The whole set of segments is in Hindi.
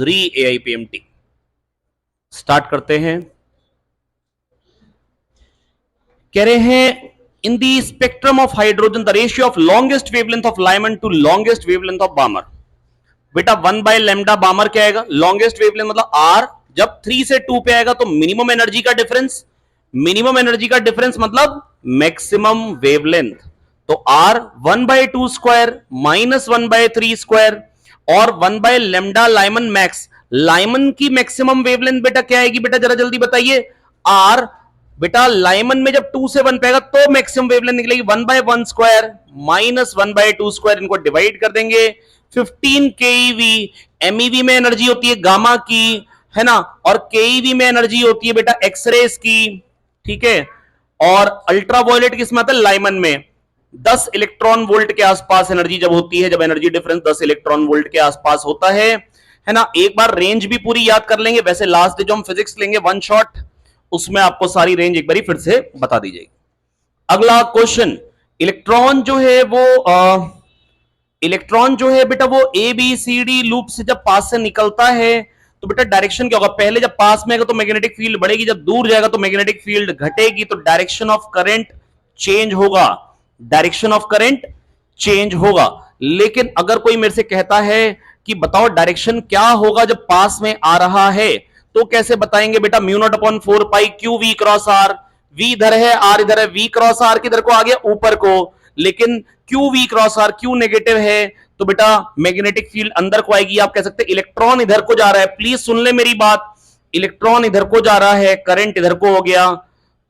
री AIPMT स्टार्ट करते हैं। कह रहे हैं in the spectrum of hydrogen the ratio of longest wavelength of Lyman to longest wavelength of Balmer. बेटा 1/λ बामर क्या आएगा? लॉन्गेस्ट वेवलेंथ मतलब आर जब 3 से 2 पे आएगा तो मिनिमम एनर्जी का डिफरेंस, मिनिमम एनर्जी का डिफरेंस मतलब मैक्सिमम वेवलेंथ। तो आर 1/2 स्क्वायर माइनस 1/3 स्क्वायर और 1/λ लाइमन मैक्स। लाइमन की मैक्सिमम वेवलेंथ बेटा क्या आएगी? बेटा जरा जल्दी बताइए। आर बेटा लाइमन में जब 2 से 1 पे आएगा तो मैक्सिमम वेवलेंथ निकलेगी 1/1 स्क्वायर माइनस 1/2 स्क्वायर। इनको डिवाइड कर देंगे 15 keV। MEV में एनर्जी होती है गामा की, है ना, और KeV में एनर्जी होती है बेटा एक्सरेज की, ठीक है। और अल्ट्रावायलेट किसमें आता है? लाइमन में। 10 इलेक्ट्रॉन वोल्ट के आसपास एनर्जी जब होती है, जब एनर्जी डिफरेंस 10 इलेक्ट्रॉन वोल्ट के आसपास होता है ना। एक बार रेंज भी पूरी याद कर लेंगे। वैसे लास्ट डे जो हम फिजिक्स लेंगे वन शॉट, उसमें आपको सारी रेंज एक बार फिर से बता दी जाएगी। अगला क्वेश्चन, इलेक्ट्रॉन जो है वो इलेक्ट्रॉन जो है बेटा वो ABCD लूप से जब पास से निकलता है तो बेटा डायरेक्शन क्या होगा? पहले जब पास में आएगा तो मैग्नेटिक फील्ड बढ़ेगी, जब दूर जाएगा तो मैग्नेटिक फील्ड घटेगी। तो डायरेक्शन ऑफ करंट चेंज होगा, डायरेक्शन ऑफ करंट चेंज होगा। लेकिन अगर कोई मेरे से कहता है कि बताओ डायरेक्शन क्या होगा जब पास में आ रहा है, तो कैसे बताएंगे बेटा? μ0/4 q v cross r। v इधर है, r इधर है, v क्रॉस r किधर को आ गया? ऊपर को। लेकिन q v cross r, q negative है तो बेटा मैग्नेटिक फील्ड अंदर को आएगी। आप कह सकते हैं इलेक्ट्रॉन इधर को जा रहा है, प्लीज सुन ले मेरी बात, इलेक्ट्रॉन इधर को जा रहा है, करंट इधर को हो गया,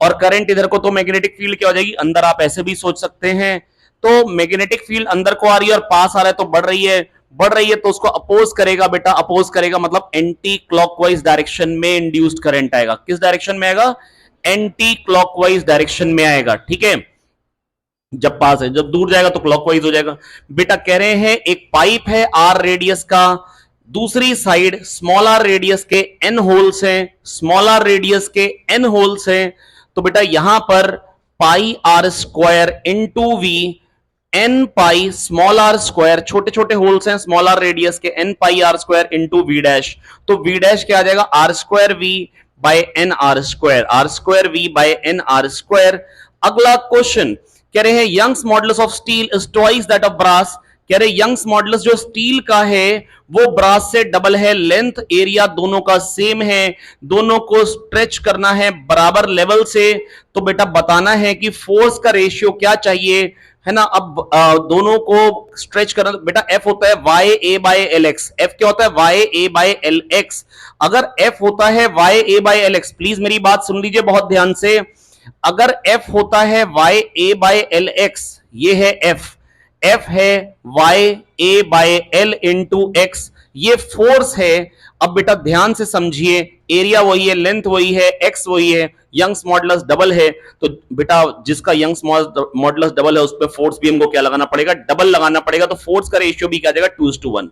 और करंट इधर को, तो मैग्नेटिक फील्ड क्या हो जाएगी? अंदर। आप ऐसे भी सोच सकते हैं। तो मैग्नेटिक फील्ड अंदर को आ रही है और पास आ रहा है तो बढ़ रही है, बढ़ रही है तो उसको अपोज करेगा बेटा, अपोज करेगा मतलब एंटी क्लॉकवाइज डायरेक्शन में इंड्यूस्ड करंट आएगा। किस डायरेक्शन में आएगा? एंटी क्लॉकवाइज डायरेक्शन में आएगा, ठीक है। जब पास है, जब दूर जाएगा तो क्लॉकवाइज हो जाएगा। बेटा कह रहे हैं एक पाइप है r रेडियस का, दूसरी साइड स्मॉल r रेडियस के n होल्स हैं, स्मॉल r रेडियस के n होल्स हैं। तो बेटा यहां पर pi r square into v, n pi small r square, छोटे छोटे होल्स हैं स्मॉल आर रेडियस के, n pi r square into v dash. तो वी डैश क्या आ जाएगा? R square v by n r square, r square v by n r square. अगला क्वेश्चन कह रहे हैं Young's modulus of steel is twice that of brass. कह रहे यंग्स मॉडुलस जो स्टील का है वो ब्रास से डबल है, लेंथ एरिया दोनों का सेम है, दोनों को स्ट्रेच करना है बराबर लेवल से। तो बेटा बताना है कि फोर्स का रेशियो क्या चाहिए, है ना। अब दोनों को स्ट्रेच करना, बेटा एफ होता है Y A by L x. F क्या होता है? Y A by L x. अगर एफ होता है Y A by L x, please मेरी बात सुन लीजिए बहुत ध्यान से। अगर एफ होता है Y A by L x, ये है एफ, एफ है Y A by L into x, ये फोर्स है। अब बेटा ध्यान से समझिए, एरिया वही है, लेंथ वही है, एक्स वही है, यंग्स मॉडुलस डबल है। तो बेटा जिसका यंग्स मॉडुलस डबल है उस पर फोर्स भी हमको क्या लगाना पड़ेगा? डबल लगाना पड़ेगा। तो फोर्स का रेशियो भी क्या आ जाएगा? 2:1।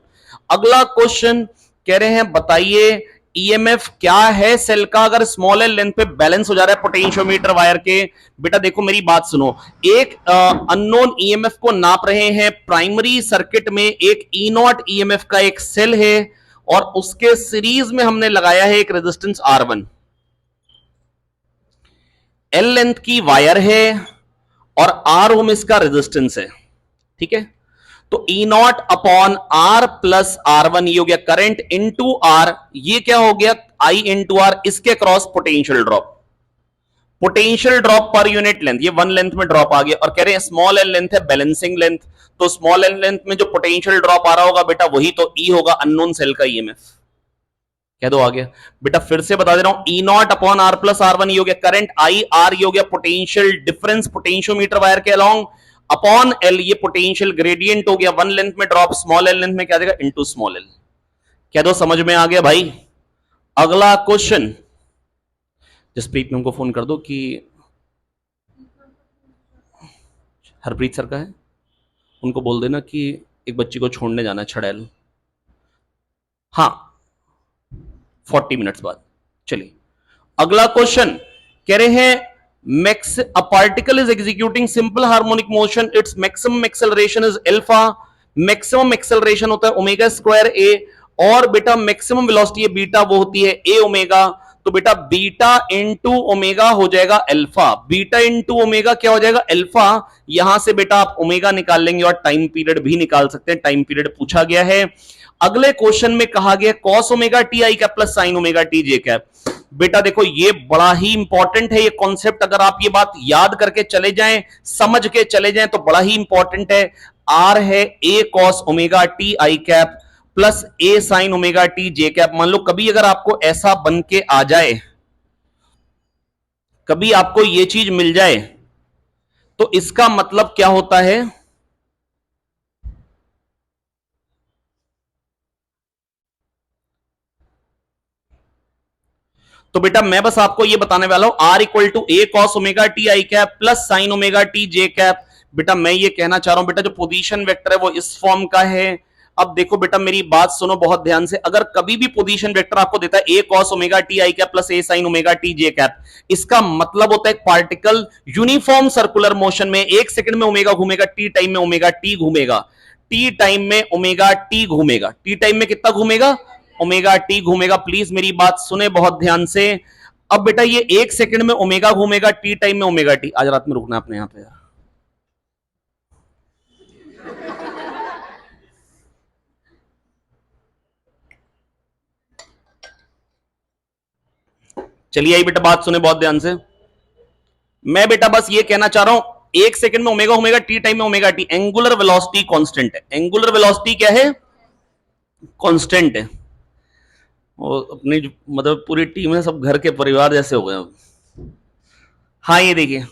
अगला क्वेश्चन कह रहे हैं बताइए ईएमएफ क्या है सेल का अगर स्मॉल एल लेंथ पे बैलेंस हो जा रहा है पोटेंशियोमीटर वायर के। बेटा देखो मेरी बात सुनो, एक अननोन ईएमएफ को नाप रहे हैं प्राइमरी सर्किट में, एक ई नॉट ईएमएफ का एक सेल है और उसके सीरीज में हमने लगाया है एक रेजिस्टेंस R1। एल लेंथ की वायर है और R ओम इसका रेजिस्टेंस है, ठीक है। तो E naught upon R plus R1 ये हो गया करंट इंटू आर, ये क्या हो गया? I इंटू आर, इसके cross potential drop, potential drop per unit length, ये 1 लेंथ में ड्रॉप आ गया। और कह रहे हैं स्मॉल एल लेंथ है बैलेंसिंग लेंथ, तो स्मॉल एल लेंथ में जो पोटेंशियल ड्रॉप आ रहा होगा बेटा वही तो ई होगा, अननोन सेल का ईएमएफ। कह दो आ गया। बेटा फिर से बता दे रहा हूं, E naught upon R plus R1 ये हो गया करंट आई, आर ये हो गया पोटेंशियल डिफरेंस पोटेंशियोमीटर वायर के अलोंग, अपॉन एल ये पोटेंशियल ग्रेडियंट हो गया, 1 लेंथ में ड्रॉप, स्मॉल एल लेंथ में क्या आ जाएगा? Into small L. कह दो समझ में आ गया भाई। अगला क्वेश्चन, जसप्रीत में उनको फोन कर दो कि हरप्रीत सर का है, उनको बोल देना कि एक बच्ची को छोड़ने जाना है छड़ैल। हाँ 40 मिनट्स बाद। चलिए अगला क्वेश्चन कह रहे हैं a particle is executing simple harmonic motion, its maximum acceleration is alpha, maximum acceleration होता है ओमेगा स्क्वायर a, और बेटा मैक्सिमम वेलोसिटी है बीटा, वो होती है ए ओमेगा। तो बेटा बीटा इंटू ओमेगा हो जाएगा अल्फा, बीटा इंटू ओमेगा क्या हो जाएगा अल्फा। यहां से बेटा आप ओमेगा निकाल लेंगे और टाइम पीरियड भी निकाल सकते हैं, टाइम पीरियड पूछा गया है। अगले क्वेश्चन में कहा गया cos omega t i cap plus sine omega t j cap. बेटा देखो ये बड़ा ही इंपॉर्टेंट है ये कॉन्सेप्ट, अगर आप ये बात याद करके चले जाएं, समझ के चले जाएं तो बड़ा ही इंपॉर्टेंट है। आर है a cos omega t i cap plus a sine omega t j cap. मान लो कभी अगर आपको ऐसा बन के आ जाए, कभी आपको ये चीज मिल जाए, तो इसका मतलब क्या होता है, तो बेटा मैं बस आपको ये बताने वाला हूं r equal to a cos omega t i cap plus sine omega t j cap. बेटा मैं ये कहना चाह रहा हूं बेटा जो पोजीशन वेक्टर है वो इस फॉर्म का है। अब देखो बेटा मेरी बात सुनो बहुत ध्यान से, अगर कभी भी पोजीशन वेक्टर आपको देता है a cos omega t i cap plus a sine omega t j cap, इसका मतलब होता है एक पार्टिकल यूनिफॉर्म सर्कुलर मोशन में, एक सेकंड में ओमेगा घूमेगा, टी टाइम में ओमेगा टी घूमेगा, टी टाइम में ओमेगा टी घूमेगा, टी टाइम में कितना घूमेगा ओमेगा टी घूमेगा। प्लीज मेरी बात सुने बहुत ध्यान से। अब बेटा ये एक सेकंड में ओमेगा घूमेगा, टी टाइम में ओमेगा टी। आज रात में रुकना अपने यहां पे यार। चलिए आई बेटा बात सुने बहुत ध्यान से। मैं बेटा बस ये कहना चाह रहा हूं एक सेकंड में ओमेगा घूमेगा, टी टाइम में omega T. Angular velocity constant है, एंगुलर वेलोसिटी क्या है कांस्टेंट है। और अपनी मतलब पूरी टीम है, सब घर के परिवार जैसे हो गए। हाँ ये देखिए,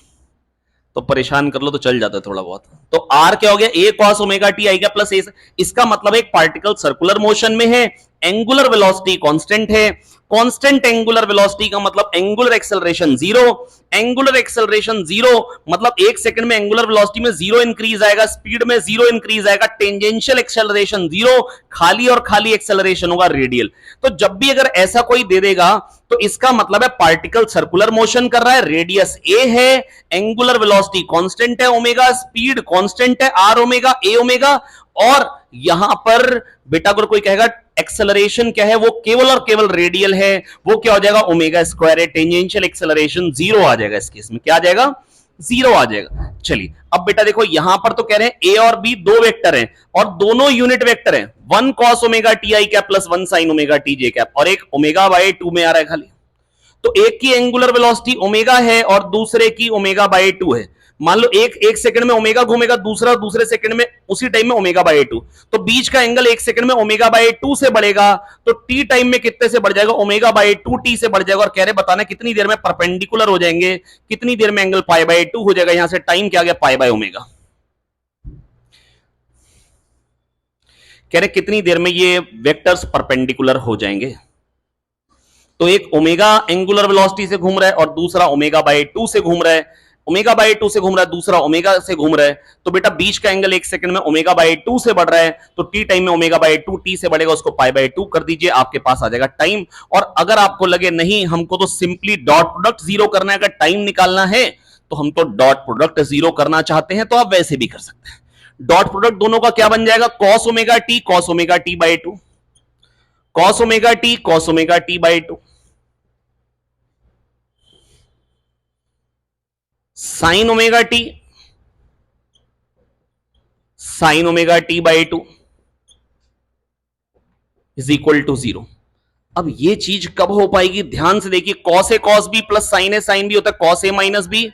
तो परेशान कर लो तो चल जाता है थोड़ा बहुत। तो आर क्या हो गया ए कॉस ओमेगा टी आई का प्लस ए, इसका मतलब एक पार्टिकल सर्कुलर मोशन में है, एंगुलर वेलोसिटी कांस्टेंट है। कांस्टेंट एंगुलर वेलोसिटी का मतलब angular acceleration zero, angular acceleration zero मतलब एक सेकंड में एंगुलर वेलोसिटी में जीरो इंक्रीज आएगा, स्पीड में जीरो इंक्रीज आएगा, टेंजेंशियल एक्सेलरेशन जीरो, खाली और खाली एक्सेलरेशन होगा रेडियल। तो जब भी अगर ऐसा कोई दे देगा तो इसका मतलब है पार्टिकल सर्कुलर मोशन कर रहा है, रेडियस ए है, एंगुलर वेलोसिटी कांस्टेंट है, ओमेगा स्पीड कांस्टेंट है, आर ओमेगा ए ओमेगा। और यहां पर बेटा अगर कोई कहेगा एक्सेलरेशन क्या है, वो केवल और केवल रेडियल है, वो क्या हो जाएगा ओमेगा स्क्वायर है, टेंजेंशियल एक्सेलरेशन जीरो आ जाएगा। इस केस में क्या आ जाएगा जीरो आ जाएगा। चलिए अब बेटा देखो यहां पर तो कह रहे हैं ए और बी दो वेक्टर हैं और दोनों यूनिट वेक्टर हैं, one cos omega t i cap plus one sine omega t j cap, और एक ओमेगा बाय टू में आ रहा है खाली। तो एक की एंगुलर वेलोसिटी ओमेगा है और दूसरे की ओमेगा बाय टू है। मान लो एक सेकंड में ओमेगा घूमेगा, दूसरा दूसरे सेकंड में उसी टाइम में ओमेगा बाय टू, तो बीच का एंगल एक सेकंड में ओमेगा बाय टू से बढ़ेगा, तो टी टाइम में कितने से बढ़ जाएगा ओमेगा बाय टू टी से बढ़ जाएगा। और कह रहे बताना कितनी देर में परपेंडिकुलर हो जाएंगे, कितनी देर में एंगल पाई बाय टू हो जाएगा। यहां से टाइम क्या आ गया पाई बाय ओमेगा। कह रहे कितनी देर में ये वेक्टर्स परपेंडिकुलर हो जाएंगे। तो एक ओमेगा एंगुलर वेलोसिटी से घूम रहा है और दूसरा ओमेगा बाय टू से घूम रहा है, ओमेगा बाय टू से घूम रहा है, दूसरा ओमेगा से घूम रहा है। तो बेटा बीच का एंगल एक सेकंड में ओमेगा बाय टू से बढ़ रहा है, तो टी टाइम में ओमेगा बाय टू टी से बढ़ेगा, उसको पाई बाय टू कर दीजिए, आपके पास आ जाएगा टाइम। और अगर आपको लगे नहीं हमको तो सिंपली डॉट प्रोडक्ट जीरो करना है, अगर टाइम निकालना है तो हम तो डॉट प्रोडक्ट जीरो करना चाहते हैं, तो आप वैसे भी कर सकते हैं। डॉट प्रोडक्ट दोनों का क्या बन जाएगा cos omega t by two, cos omega t by two, sine omega t by two is equal to zero. अब ये चीज कब हो पाएगी ध्यान से देखिए, cos A cos B plus sine A sine B होता है cos A minus B,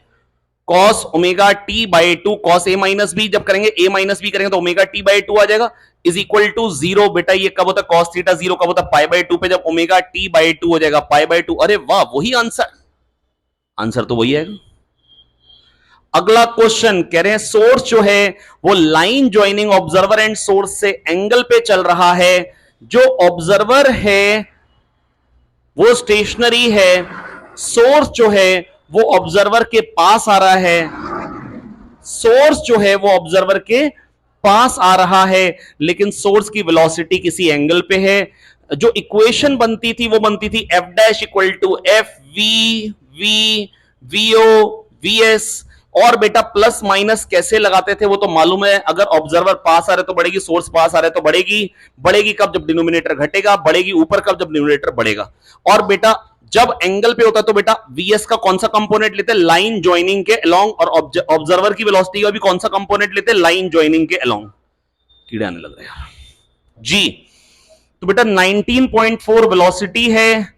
cos omega t by two cos A minus B, जब करेंगे ए माइनस बी करेंगे तो ओमेगा टी बाई टू आ जाएगा, इज इक्वल टू जीरो। बेटा ये कब होता है कॉस थीटा जीरो कब होता है पाई बाई टू पे, जब ओमेगा टी बाई टू हो जाएगा पाई बाई टू। अरे वाह वही आंसर, आंसर तो वही आएगा। अगला क्वेश्चन कह रहे हैं सोर्स जो है वो line joining observer and source से एंगल पे चल रहा है, जो ऑब्जर्वर है वो स्टेशनरी है, सोर्स जो है वो ऑब्जर्वर के पास आ रहा है, सोर्स जो है वो ऑब्जर्वर के पास आ रहा है, लेकिन सोर्स की वेलोसिटी किसी एंगल पे है। जो इक्वेशन बनती थी वो बनती थी f dash equal to f v v v o v s, और बेटा प्लस माइनस कैसे लगाते थे वो तो मालूम है, अगर ऑब्जर्वर पास आ रहे तो बढ़ेगी, सोर्स पास आ रहे तो बढ़ेगी। बढ़ेगी कब? जब डिनोमिनेटर घटेगा। बढ़ेगी ऊपर कब? जब डिनोमिनेटर बढ़ेगा। और बेटा जब एंगल पे होता है तो बेटा वीएस का कौन सा कंपोनेंट लेते हैं? लाइन ज्वाइनिंग के अलोंग। और ऑब्जर्वर की वेलोसिटी का भी कौन सा कंपोनेंट लेते हैं? लाइन ज्वाइनिंग के अलोंग। कीड़े आने लग रहे हैं जी। तो बेटा 19.4 वेलोसिटी है,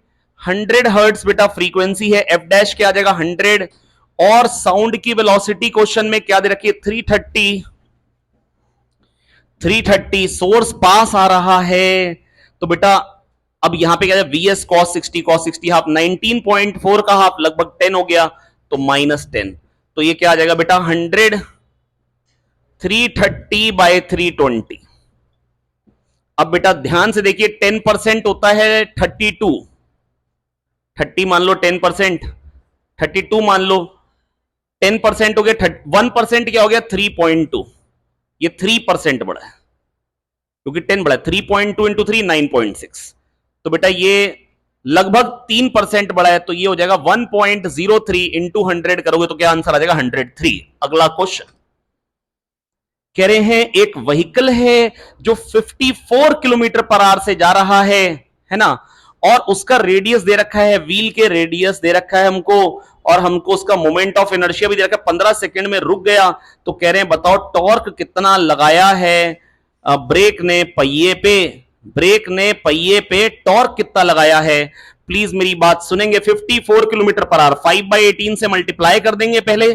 100 हर्ट्ज बेटा फ्रीक्वेंसी है, एफ डैश क्या आ जाएगा? 100। और साउंड की वेलोसिटी क्वेश्चन में क्या दे रखी है? 330 सोर्स पास आ रहा है। तो बेटा अब यहां पे क्या है? वीएस कॉस 60 हाफ, 19.4 का हाफ लगभग 10 हो गया, तो -10। तो ये क्या आ जाएगा बेटा? 100 330 बाय 320। अब बेटा ध्यान से देखिए, 10% होता है 32, 30 मान लो 10%, 32 मान लो 10% हो गया, 1% क्या हो गया? 3.2। ये 3% बढ़ा है क्योंकि 10 बढ़ा है। 3.2 इंटू 3 9.6। तो बेटा ये लगभग 3% बढ़ा है, तो ये हो जाएगा 1.03 इंटू 100 करोगे तो क्या आंसर आ जाएगा? 103। अगला क्वेश्चन कह रहे हैं एक व्हीकल है जो 54 किलोमीटर पर आवर से जा रहा है ना, और उसका रेडियस दे रखा है, व्हील के रेडियस दे रखा है हमको, और हमको उसका मोमेंट ऑफ इनर्शिया भी दे रखा है। 15 सेकंड में रुक गया, तो कह रहे हैं बताओ टॉर्क कितना लगाया है ब्रेक ने पहिए पे, ब्रेक ने पहिए पे टॉर्क कितना लगाया है। प्लीज मेरी बात सुनेंगे। 54 किलोमीटर पर आवर 5/18 से मल्टीप्लाई कर देंगे पहले।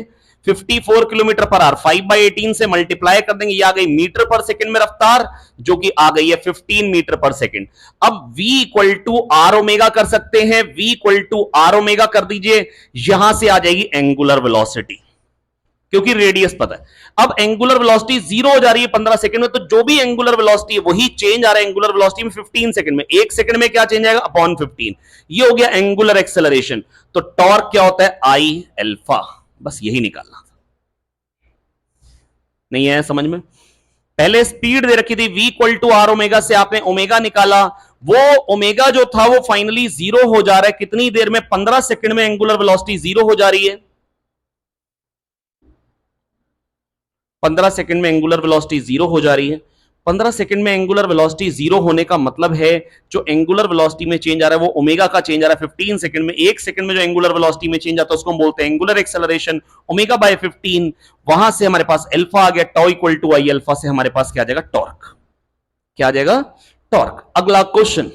54 किलोमीटर पर आवर 5/18 से मल्टीप्लाई कर देंगे, ये आ गई मीटर पर सेकंड में रफ्तार, जो कि आ गई है 15 मीटर पर सेकंड। अब v equal to r omega कर सकते हैं, v equal to r omega कर दीजिए, यहां से आ जाएगी एंगुलर वेलोसिटी, क्योंकि रेडियस पता है। अब एंगुलर वेलोसिटी 0 हो जा रही है 15 सेकंड में, तो जो भी एंगुलर वेलोसिटी है वही चेंज आ रहा है एंगुलर वेलोसिटी में 15 सेकंड में। 1 सेकंड में क्या चेंज आएगा? अपॉन 15। ये हो गया एंगुलर एक्सेलरेशन। तो टॉर्क क्या होता है? आई अल्फा। बस यही निकालना था। नहीं है समझ में? पहले स्पीड दे रखी थी v equal to r omega, से आपने ओमेगा निकाला, वो ओमेगा जो था वो फाइनली 0 हो जा रहा है। कितनी देर में? 15 सेकंड में एंगुलर वेलोसिटी 0 हो जा रही है। 15 सेकंड में एंगुलर वेलोसिटी 0 हो जा रही है। 15 सेकंड में एंगुलर वेलोसिटी 0 होने का मतलब है जो एंगुलर वेलोसिटी में चेंज आ रहा है वो ओमेगा का चेंज आ रहा है 15 सेकंड में। 1 सेकंड में जो एंगुलर वेलोसिटी में चेंज आता है उसको हम बोलते हैं एंगुलर एक्सेलरेशन, ओमेगा बाय 15। वहां से हमारे पास अल्फा आ गया, टॉ इक्वल टू आई अल्फा से हमारे पास क्या आ जाएगा? टॉर्क। क्या आ जाएगा? टॉर्क। अगला क्वेश्चन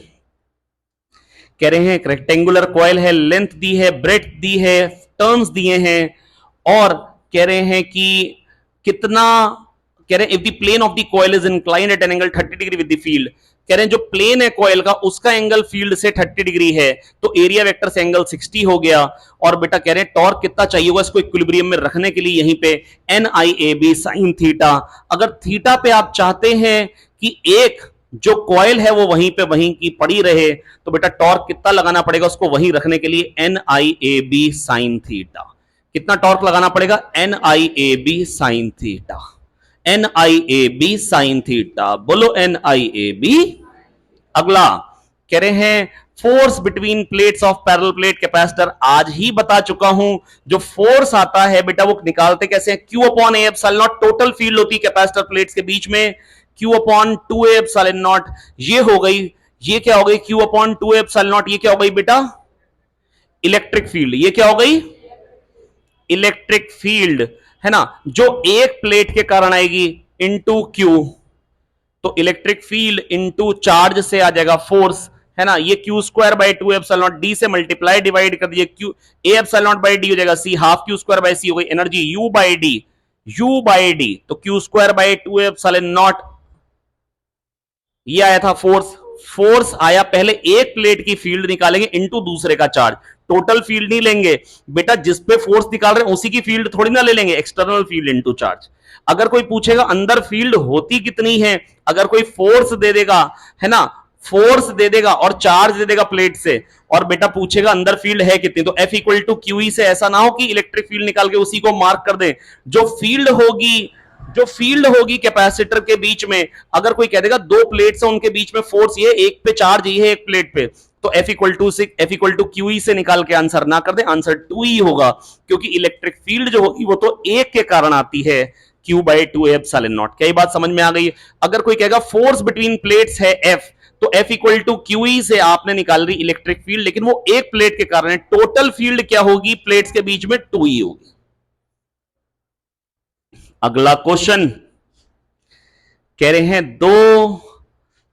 कह रहे हैं एक रेक्टेंगुलर कॉइल है, लेंथ दी है, ब्रेड्थ दी है, टर्न्स दिए हैं, और कह रहे हैं कि कितना, कह रहे हैं if the plane of the coil is inclined at an angle 30 degree with the field. कह रहे हैं जो प्लेन है कॉइल का उसका एंगल फील्ड से 30 डिग्री है, तो एरिया वेक्टर से एंगल 60 हो गया। और बेटा कह रहे हैं टॉर्क कितना चाहिए होगा इसको इक्विलिब्रियम में रखने के लिए, यहीं पे NIAB sin थीटा। अगर थीटा पे आप चाहते हैं कि एक जो कॉइल है वो वहीं पे वहीं की पड़ी रहे, तो बेटा टॉर्क कितना लगाना पड़ेगा उसको वहीं रखने के लिए? NIAB sin theta. कितना टॉर्क लगाना पड़ेगा? NIAB sin theta. NIAB sin theta. बोलो NIAB। अगला कह रहे हैं force between plates of parallel plate capacitor. आज ही बता चुका हूं, जो फोर्स आता है बेटा वो निकालते कैसे हैं? Q upon A epsilon not total field होती है कैपेसिटर प्लेट्स के बीच में, Q upon 2A epsilon naught. ये हो गई, ये क्या हो गई? Q upon 2A epsilon naught. ये क्या हो गई बेटा? Electric field. ये क्या हो गई? इलेक्ट्रिक फील्ड, है ना, जो एक प्लेट के कारण आएगी इनटू क्यू। तो इलेक्ट्रिक फील्ड इनटू चार्ज से आ जाएगा फोर्स, है ना। ये q square by 2 epsilon naught, d से मल्टीप्लाई डिवाइड कर दिए, q a epsilon naught by d हो जाएगा C, half q square by C हो गई energy U by d, U by d. तो q square by 2 epsilon naught, ये आया था फोर्स। फोर्स आया, पहले एक प्लेट की फील्ड निकालेंगे इनटू दूसरे का चार्ज, टोटल फील्ड नहीं लेंगे बेटा, जिस पे फोर्स निकाल रहे हैं उसी की फील्ड थोड़ी ना ले लेंगे, एक्सटर्नल फील्ड इनटू चार्ज। अगर कोई पूछेगा अंदर फील्ड होती कितनी है, अगर कोई फोर्स दे देगा, है ना, फोर्स दे देगा और चार्ज दे देगा प्लेट से, और बेटा पूछेगा अंदर फील्ड है कितनी, तो F इक्वल टू क्यू से ऐसा ना हो कि इलेक्ट्रिक फील्ड निकाल के उसी को मार्क कर दे। जो फील्ड होगी कैपेसिटर के बीच में, अगर कोई कह देगा दो प्लेट्स हैं उनके बीच में फोर्स ये, एक पे चार्ज ये है एक प्लेट पे, तो F=F QE से निकाल के आंसर ना कर दे, आंसर 2E होगा, क्योंकि इलेक्ट्रिक फील्ड जो होगी वो तो एक के कारण आती है, Q/2A∁0। क्या ये बात समझ में आ गई? अगर कोई कहेगा फोर्स बिटवीन प्लेट्स है F, तो F=QE से आपने निकाल रही इलेक्ट्रिक फील्ड, लेकिन वो एक प्लेट के कारण है। टोटल फील्ड क्या होगी प्लेट्स के बीच में? 2E होगी। अगला क्वेश्चन कह रहे हैं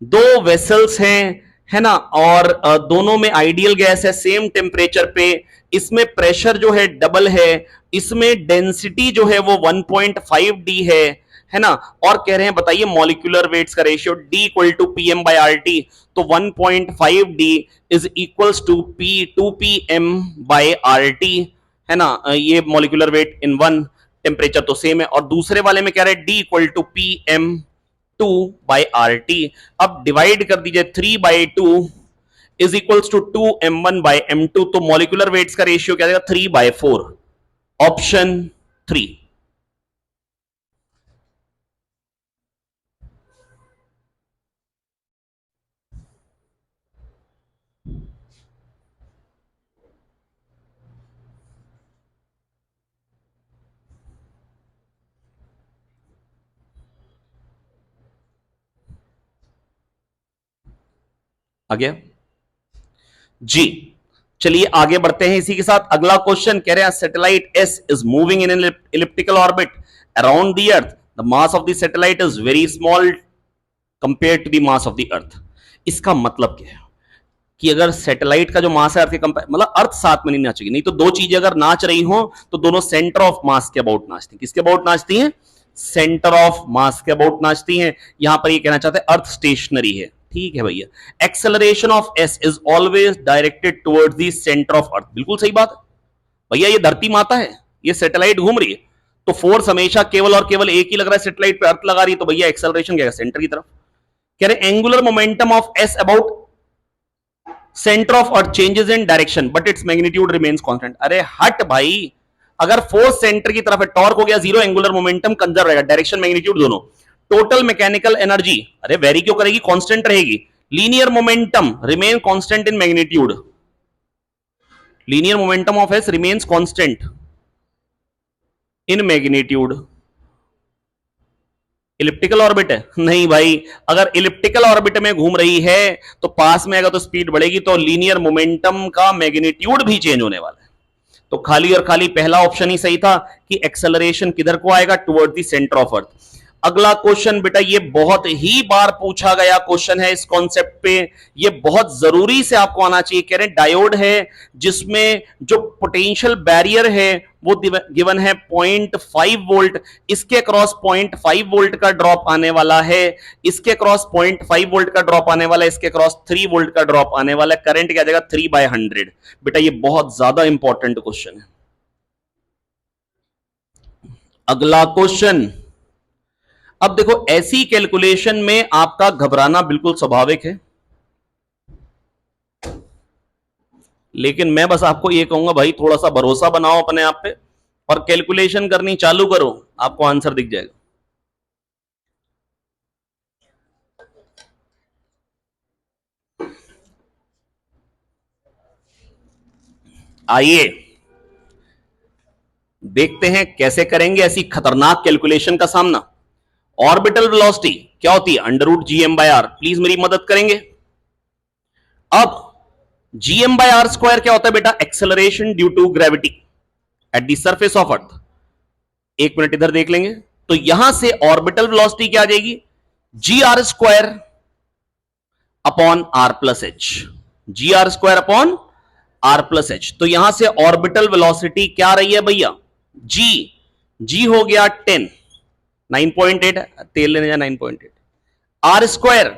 दो वेसल्स हैं, है ना, और दोनों में आइडियल गैस है, सेम टेम्परेचर पे, इसमें प्रेशर जो है डबल है, इसमें डेंसिटी जो है वो 1.5 D है ना, और कह रहे हैं बताइए मॉलिक्यूलर वेट्स का रेशियो D=PM/RT, तो 1.5D is equals to P2PM/RT, है ना, ये molecular weight in one, temperature तो सेम है, और दूसरे वाले में कह रहे हैं D=PM2/RT। अब डिवाइड कर दीजिए, 3/2 इज इक्वल्स टू 2M1/M2, तो मॉलिक्यूलर वेट्स का रेशियो क्या देगा? 3/4, ऑप्शन 3। आ गया जी। चलिए आगे बढ़ते हैं इसी के साथ। अगला क्वेश्चन कह रहे हैं satellite S is moving in an elliptical orbit around the earth, the mass of the satellite is very small compare to the mass of the earth. इसका मतलब क्या है कि अगर सैटेलाइट का जो मास है अर्थ के कंपेयर, मतलब अर्थ साथ में नहीं नाचेगी, नहीं तो दो चीजें अगर नाच रही हो तो दोनों सेंटर ऑफ मास के अबाउट नाचती हैं। किसके अबाउट नाचती हैं? सेंटर ऑफ मास के अबाउट नाचती हैं। यहां पर ये कहना चाहते हैं अर्थ स्टेशनरी है, ठीक है भैया। Acceleration of S is always directed towards the centre of earth, बिल्कुल सही बात है भैया। ये धरती माता है, ये सैटेलाइट घूम रही है, तो फोर्स हमेशा केवल और केवल एक ही लग रहा है, सैटेलाइट पे अर्थ लगा रही है, तो भैया एक्सेलरेशन क्या है? सेंटर की तरफ। कह रहे angular momentum of S about centre of earth changes in direction but its magnitude remains constant. अरे हट भाई, अगर फोर्स सेंटर की तरफ है, टॉर्क हो गया जीरो, एंगुलर मोमेंटम कंजर्व रहेगा, डायरेक्शन मैग्नीट्यूड दोनों। टोटल मैकेनिकल एनर्जी, अरे वेरी क्यों करेगी? कांस्टेंट रहेगी। Linear momentum remain constant in magnitude, linear momentum of S remains constant in magnitude. Elliptical orbit है? नहीं भाई, अगर इलिप्टिकल ऑर्बिट में घूम रही है तो पास में आएगा तो स्पीड बढ़ेगी, तो लीनियर मोमेंटम का मैग्नीट्यूड भी चेंज होने वाला है। तो खाली और खाली पहला ऑप्शन ही सही था कि एक्सेलरेशन किधर को आएगा? Toward the centre of earth. अगला क्वेश्चन बेटा ये बहुत ही बार पूछा गया क्वेश्चन है इस कॉन्सेप्ट पे, ये बहुत जरूरी से आपको आना चाहिए। कह रहे हैं डायोड है जिसमें जो पोटेंशियल बैरियर है वो गिवन है 0.5 वोल्ट, इसके क्रॉस 0.5 वोल्ट का ड्रॉप आने वाला है, इसके क्रॉस 0.5 वोल्ट का ड्रॉप आने वाला है, इसके क्रॉस 3 वोल्ट का ड्रॉप आने वाला है। करंट क्या जाएगा? 3/100। बेटा ये बहुत ज्यादा इंपॉर्टेंट क्वेश्चन है। अगला क्वेश्चन, अब देखो ऐसी कैलकुलेशन में आपका घबराना बिल्कुल स्वाभाविक है, लेकिन मैं बस आपको ये कहूंगा भाई थोड़ा सा भरोसा बनाओ अपने आप पे और कैलकुलेशन करनी चालू करो, आपको आंसर दिख जाएगा। आइए देखते हैं कैसे करेंगे ऐसी खतरनाक कैलकुलेशन का सामना। ऑर्बिटल वेलोसिटी क्या होती है? √GM/r। प्लीज मेरी मदद करेंगे। अब GM/r² क्या होता है बेटा? Acceleration due to gravity at the surface of earth. एक मिनट इधर देख लेंगे, तो यहां से ऑर्बिटल वेलोसिटी क्या आ जाएगी? GR² upon R+H, GR² upon R+H। तो यहां से ऑर्बिटल वेलोसिटी क्या रही है भैया? G हो गया 10, 9.8, तेल लेने जा 9.8, R²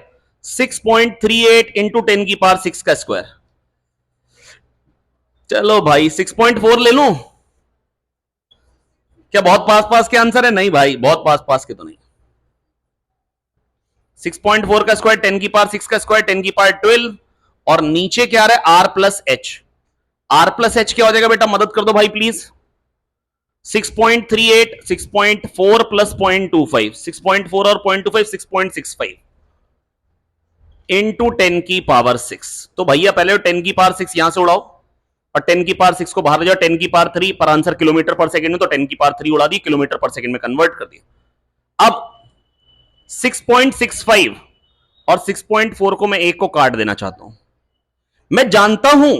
6.38 इंटू 10⁶ का स्क्वायर। चलो भाई 6.4 ले लूं क्या? बहुत पास पास के आंसर है? नहीं भाई, बहुत पास पास के तो नहीं। 6.4 का स्क्वायर 10⁶ का स्क्वायर 10⁻12, और नीचे क्या आ रहा है? R+H। R+H क्या हो जाएगा बेटा? मदद कर दो भाई प्लीज। 6.38, 6.4 प्लस 0.25, 6.4 और 0.25 6.65। इंटू 10⁶। तो भैया पहले 10⁶ यहां से उड़ाओ और 10⁶ को बाहर ले जाओ, 10⁻3 पर आंसर किलोमीटर पर सेकंड में, तो 10⁻3 उड़ा दी, किलोमीटर पर सेकंड में कन्वर्ट कर दिया। अब 6.65 और 6.4 को मैं एक को काट देना चाहता हूं। मैं जानता हूं,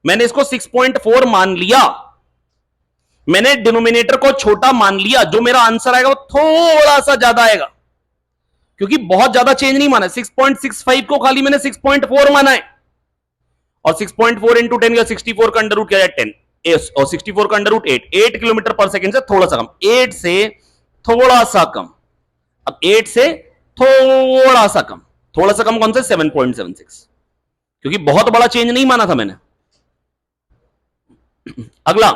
मैंने इसको 6.4 मान लिया, मैंने डिनोमिनेटर को छोटा मान लिया, जो मेरा आंसर आएगा वो थोड़ा सा ज्यादा आएगा, क्योंकि बहुत ज्यादा चेंज नहीं माना। 6.65 को खाली मैंने 6.4 माना है, और 6.4 इंटू 10 का 64 का अंडर रूट क्या है 10, और 64 का अंडर रूट 8 किलोमीटर पर सेकंड से थोड़ा सा कम, 8 से थोड़ा सा कम। अब 8 से थोड़ा सा कम, थोड़ा सा कम कौन से 7.76, क्योंकि बहुत बड़ा चेंज नहीं माना था मैंने। अगला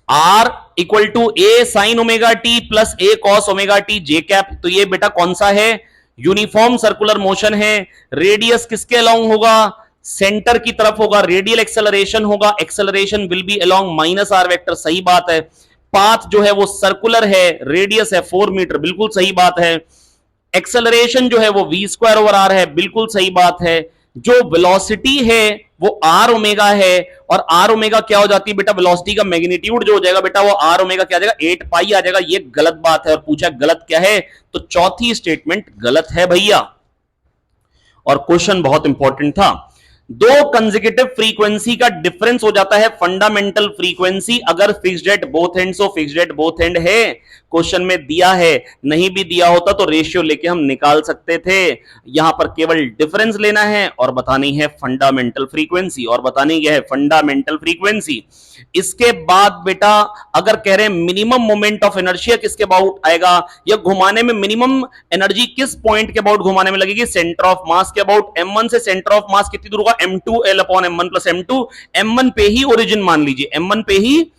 R equal to a sine omega t plus a cos omega t j cap. तो ये बेटा कौन सा है, यूनिफॉर्म सर्कुलर मोशन है। रेडियस किसके अलोंग होगा, सेंटर की तरफ होगा। रेडियल एक्सेलरेशन होगा, acceleration will be along minus r vector, सही बात है। पाथ जो है वो सर्कुलर है, रेडियस है 4 मीटर, बिल्कुल सही बात है। एक्सेलरेशन जो है वो v²/r है, बिल्कुल सही बात है। जो वेलोसिटी है वो आर ओमेगा है, और आर ओमेगा क्या हो जाती है बेटा, वेलोसिटी का मैग्नीट्यूड जो हो जाएगा बेटा वो आर ओमेगा क्या आ जाएगा 8 पाई आ जाएगा। ये गलत बात है, और पूछा गलत क्या है, तो चौथी स्टेटमेंट गलत है भैया। और क्वेश्चन बहुत इंपॉर्टेंट था। दो कंसेक्यूटिव फ्रीक्वेंसी का डिफरेंस हो जाता है फंडामेंटल फ्रीक्वेंसी, अगर फिक्स्ड एट बोथ एंड्स हो। फिक्स्ड एट बोथ एंड है, क्वेश्चन में दिया है, नहीं भी दिया होता तो रेशियो लेके हम निकाल सकते थे। यहां पर केवल डिफरेंस लेना है और बतानी है फंडामेंटल फ्रीक्वेंसी, और बतानी क्या है फंडामेंटल फ्रीक्वेंसी। इसके बाद बेटा अगर कह रहे हैं मिनिमम मोमेंट ऑफ इनर्शिया किसके अबाउट आएगा, या घुमाने में मिनिमम एनर्जी किस पॉइंट के अबाउट घुमाने में लगेगी, सेंटर ऑफ मास के अबाउट। m1 से सेंटर ऑफ मास कितनी दूर होगा, m2 l/m1 plus m2। m1 पे ही ओरिजिन मान लीजिए, m1 पे ही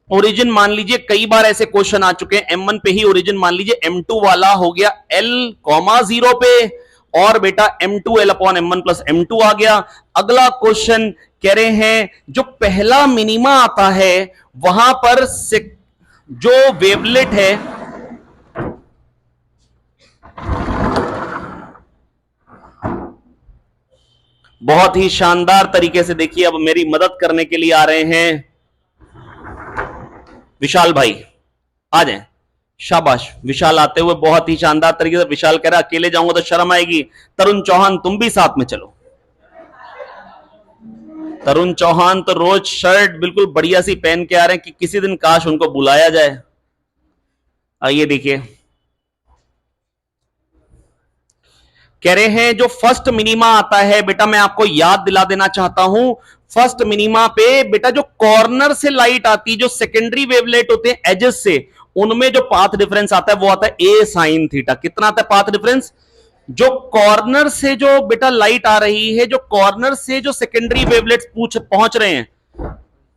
ओरिजिन मान लीजिए। कई बार ऐसे क्वेश्चन आ चुके हैं, m1 पे ही ओरिजिन मान लीजिए, m2 वाला हो गया l,0 पे, और बेटा m2 l/m1 प्लस m2 आ गया। अगला क्वेश्चन कह रहे हैं जो पहला मिनिमा आता है वहां पर जो वेवलेट है, बहुत ही शानदार तरीके से देखिए, अब मेरी मदद करने के लिए आ रहे हैं विशाल भाई, आ जाए। शाबाश, विशाल आते हुए बहुत ही शानदार तरीके से। विशाल कह रहा अकेले जाऊंगा तो शर्म आएगी। तरुण चौहान तुम भी साथ में चलो। तरुण चौहान तो रोज शर्ट बिल्कुल बढ़िया सी पहन के आ रहे हैं कि किसी दिन काश उनको बुलाया जाए। आइए देखिए, कह रहे हैं जो फर्स्ट मिनिमा आता है बेटा, मैं आपको याद दिला देना चाहता हूं, फर्स्ट मिनिमा पे बेटा जो कॉर्नर से लाइट आती, जो सेकेंडरी वेवलेट होते हैं एजेस से, उनमें जो पाथ डिफरेंस आता है वो आता है ए साइन थीटा। कितना आता है पाथ डिफरेंस, जो कॉर्नर से जो बेटा लाइट आ रही है, जो कॉर्नर से जो सेकेंडरी वेवलेट्स पहुंच रहे हैं,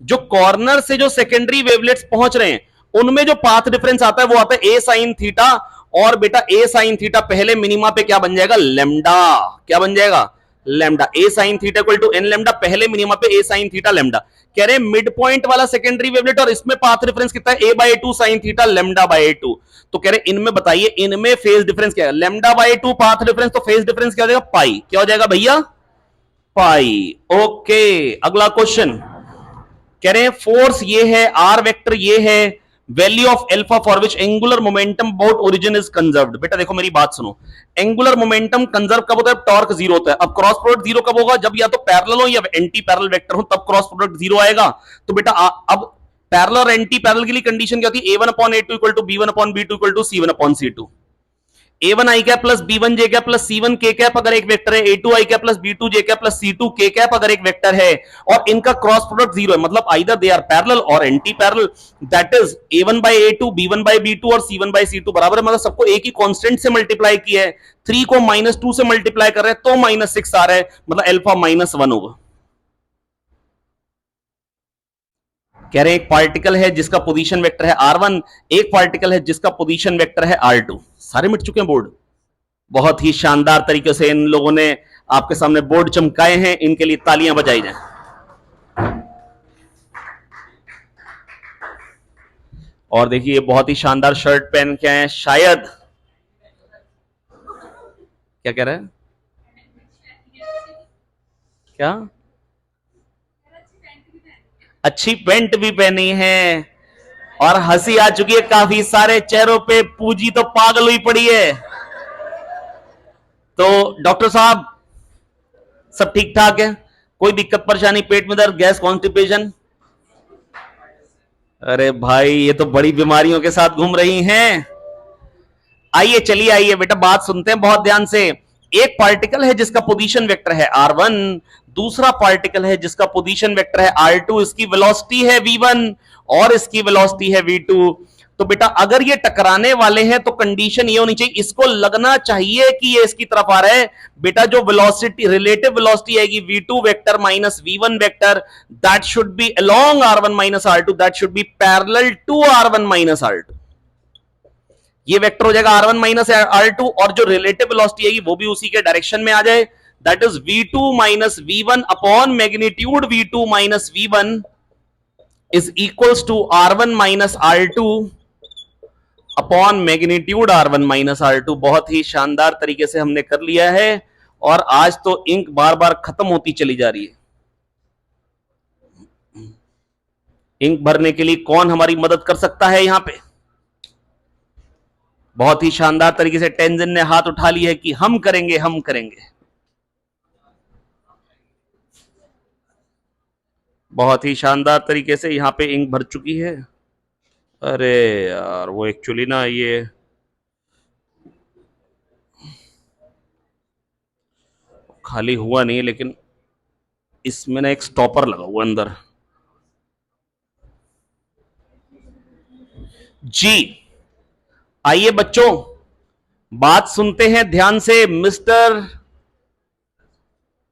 जो कॉर्नर से जो सेकेंडरी वेवलेट्स पहुंच रहे हैं, उनमें जो पाथ डिफरेंस आता है वो आता है ए साइन थीटा। और बेटा ए साइन थीटा पहले मिनिमा पे क्या बन जाएगा, लेमडा। क्या बन जाएगा, lambda. A sine theta equal to n lambda, पहले मिनिमा पे ए साइन थीटा लेमडा। कह रहे हैं मिड पॉइंट वाला सेकेंडरी वेवलेट, और इसमें पाथ डिफरेंस कितना है, a/2 sign theta lambda by 2। तो कह रहे इनमें बताइए, इनमें फेज डिफरेंस क्या है, लेमडा बाय 2 पाथ डिफरेंस, तो फेज डिफरेंस क्या हो जाएगा, पाई। क्या हो जाएगा भैया, पाई। ओके, अगला क्वेश्चन कह रहे हैं फोर्स ये है, आर वेक्टर ये है, value of alpha for which angular momentum about origin is conserved. बेटा देखो मेरी बात सुनो, एंगुलर मोमेंटम कंजर्व कब होता है, टॉर्क जीरो होता है। अब क्रॉस प्रोडक्ट जीरो कब होगा, जब या तो पैरेलल हो या एंटी पैरेलल वेक्टर हो, तब क्रॉस प्रोडक्ट जीरो आएगा। तो बेटा अब पैरेलल और एंटी पैरेलल के लिए कंडीशन क्या होती है, a1/a2 equal to b1/b2 equal to c1/c2। a1 i cap plus b1 j cap plus c1 k cap अगर एक वेक्टर है, a2 i cap plus b2 j cap plus c2 k cap अगर एक वेक्टर है, और इनका क्रॉस प्रोडक्ट जीरो है, मतलब आइदर दे आर पैरेलल और anti parallel, that is a1 by a2 b1 by b2 और c1 by c2 बराबर है, मतलब सबको एक ही कांस्टेंट से मल्टीप्लाई किया है। 3 को -2 से मल्टीप्लाई कर रहे हैं तो -6 आ रहा है, मतलब अल्फा -1 होगा। कह रहे हैं एक पार्टिकल है जिसका पोजीशन वेक्टर है r1, एक पार्टिकल है जिसका पोजीशन वेक्टर है r2। सारे मिट चुके हैं बोर्ड, बहुत ही शानदार तरीके से इन लोगों ने आपके सामने बोर्ड चमकाए हैं, इनके लिए तालियां बजाई जाएं। और देखिए बहुत ही शानदार शर्ट पहन के आए हैं, शायद क्या कह रहे हैं, क्या? अच्छी पेंट भी पहनी है और हंसी आ चुकी है काफी सारे चेहरों पे, पूजी तो पागल हुई पड़ी है। तो डॉक्टर साहब सब ठीक ठाक है? कोई दिक्कत परेशानी, पेट में दर्द, गैस, कॉन्स्टिपेशन? अरे भाई ये तो बड़ी बीमारियों के साथ घूम रही हैं। आइए चलिए आइए बेटा, बात सुनते हैं बहुत ध्यान से। एक पार्टिकल है जिसका पोजीशन वेक्टर है r1, दूसरा पार्टिकल है जिसका पोजीशन वेक्टर है r2, इसकी वेलोसिटी है v1 और इसकी वेलोसिटी है v2। तो बेटा अगर ये टकराने वाले हैं तो कंडीशन ये होनी चाहिए, इसको लगना चाहिए कि ये इसकी तरफ आ रहा है। बेटा जो वेलोसिटी, रिलेटिव वेलोसिटी आएगी v2 vector minus v1 vector, that should be along r1 minus r2, that should be parallel to r1 minus r2। ये वेक्टर हो जाएगा r1 माइनस r2 और जो रिलेटिव वेलोसिटी आएगी वो भी उसी के डायरेक्शन में आ जाए, that is v2 minus v1 upon magnitude v2 minus v1 is equals to r1 minus r2 upon magnitude r1 minus r2। बहुत ही शानदार तरीके से हमने कर लिया है और आज तो इंक बार बार खत्म होती चली जा रही है। इंक भरने के लिए कौन हमारी मदद कर सकता है यहां पे? बहुत ही शानदार तरीके से टेंजन ने हाथ उठा लिया है कि हम करेंगे हम करेंगे। बहुत ही शानदार तरीके से यहां पे इंक भर चुकी है। अरे यार वो एक्चुअली ना ये खाली हुआ नहीं, लेकिन इसमें ना एक स्टॉपर लगा हुआ अंदर। जी आइए बच्चों बात सुनते हैं ध्यान से। मिस्टर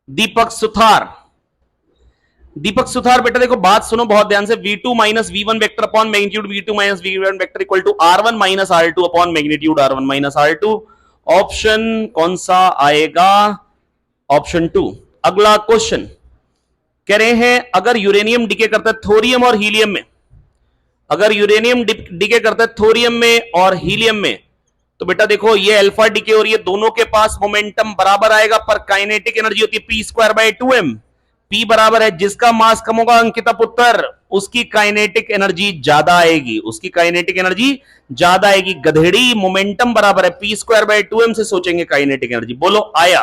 दीपक सुथार, दीपक सुथार बेटा देखो बात सुनो बहुत ध्यान से। v2 minus v1 vector upon magnitude v2 minus v1 vector equal to r1 minus r2 upon magnitude r1 minus r2। Option कौन सा आएगा? ऑप्शन 2। अगला क्वेश्चन कह रहे हैं अगर यूरेनियम डिके करता है थोरियम और हीलियम में, अगर यूरेनियम डिके करता है थोरियम में और हीलियम में, तो बेटा देखो ये अल्फा डिके और ये दोनों के पास मोमेंटम बराबर आएगा, पर काइनेटिक एनर्जी होती है p² p बराबर है, जिसका मास कम होगा अंकिता पुत्र उसकी काइनेटिक एनर्जी ज्यादा आएगी, उसकी काइनेटिक एनर्जी ज्यादा आएगी। गधेड़ी मोमेंटम बराबर है p² से सोचेंगे काइनेटिक एनर्जी। बोलो आया?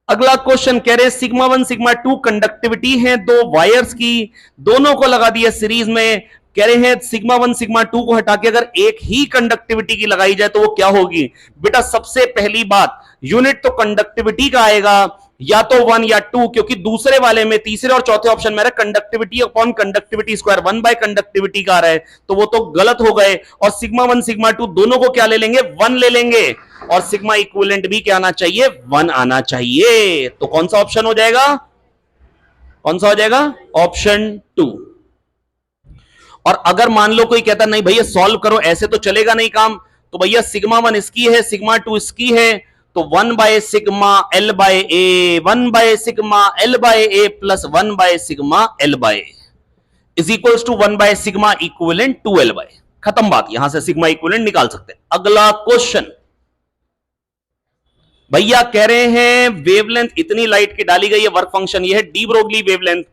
अगला क्वेश्चन कह रहे सिग्मा 1 सिग्मा 2 कंडक्टिविटी है दो वायर्स की, दोनों को लगा दिया सीरीज में। कह रहे हैं सिग्मा 1 सिग्मा 2 को हटा के अगर एक ही कंडक्टिविटी की लगाई जाए तो वो क्या होगी? बेटा सबसे पहली बात यूनिट तो कंडक्टिविटी का आएगा, या तो 1 या 2, क्योंकि दूसरे वाले में तीसरे और चौथे ऑप्शन में conductivity upon conductivity square 1 by conductivity का आ रहा है, तो वो तो गलत हो गए। और सिग्मा 1 सिग्मा 2 दोनों को क्या ले लेंगे? 1 ले लेंगे, और सिग्मा इक्विवेलेंट भी क्या आना चाहिए? 1 आना चाहिए। तो कौन सा ऑप्शन हो जाएगा? कौन सा हो जाएगा? ऑप्शन 2। और अगर मान लो कोई कहता नहीं भैया सॉल्व करो, ऐसे तो चलेगा नहीं काम, तो भैया सिग्मा 1 इसकी है, सिग्मा 2 इसकी है, तो 1 by sigma L by A, 1 by sigma L by A plus 1 by sigma L by A is equals to 1 by sigma equivalent 2 by. खत्म बात, यहां से सिग्मा इक्विवेलेंट निकाल सकते हैं। अगला क्वेश्चन भैया कह रहे हैं वेवलेंथ इतनी लाइट की डाली गई है, वर्क फंक्शन ये है डी ब्रोगली वेवलेंथ।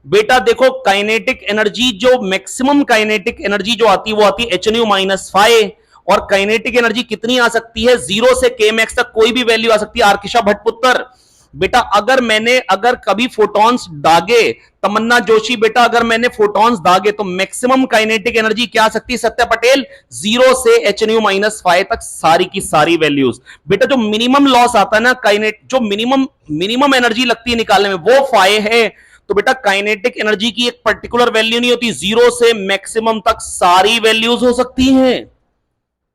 बेटा देखो काइनेटिक एनर्जी, जो मैक्सिमम काइनेटिक एनर्जी जो आती है वो आती है एच न्यू माइनस 5, और काइनेटिक एनर्जी कितनी आ सकती है? 0 से k मैक्स तक कोई भी वैल्यू आ सकती है। आर्किशा भट्टपुत्र बेटा अगर कभी फोटॉन्स दागे, तमन्ना जोशी बेटा अगर मैंने फोटॉन्स दागे तो मैक्सिमम काइनेटिक एनर्जी क्या आ सकती है? सत्या पटेल 0 से एच न्यू माइनस 5 तक सारी की सारी वैल्यूज। बेटा जो मिनिमम लॉस आता है ना काइनेट, जो मिनिमम एनर्जी लगती है निकालने में वो 5 है। तो बेटा काइनेटिक एनर्जी की एक पर्टिकुलर वैल्यू नहीं होती, 0 से मैक्सिमम तक सारी वैल्यूज हो सकती हैं,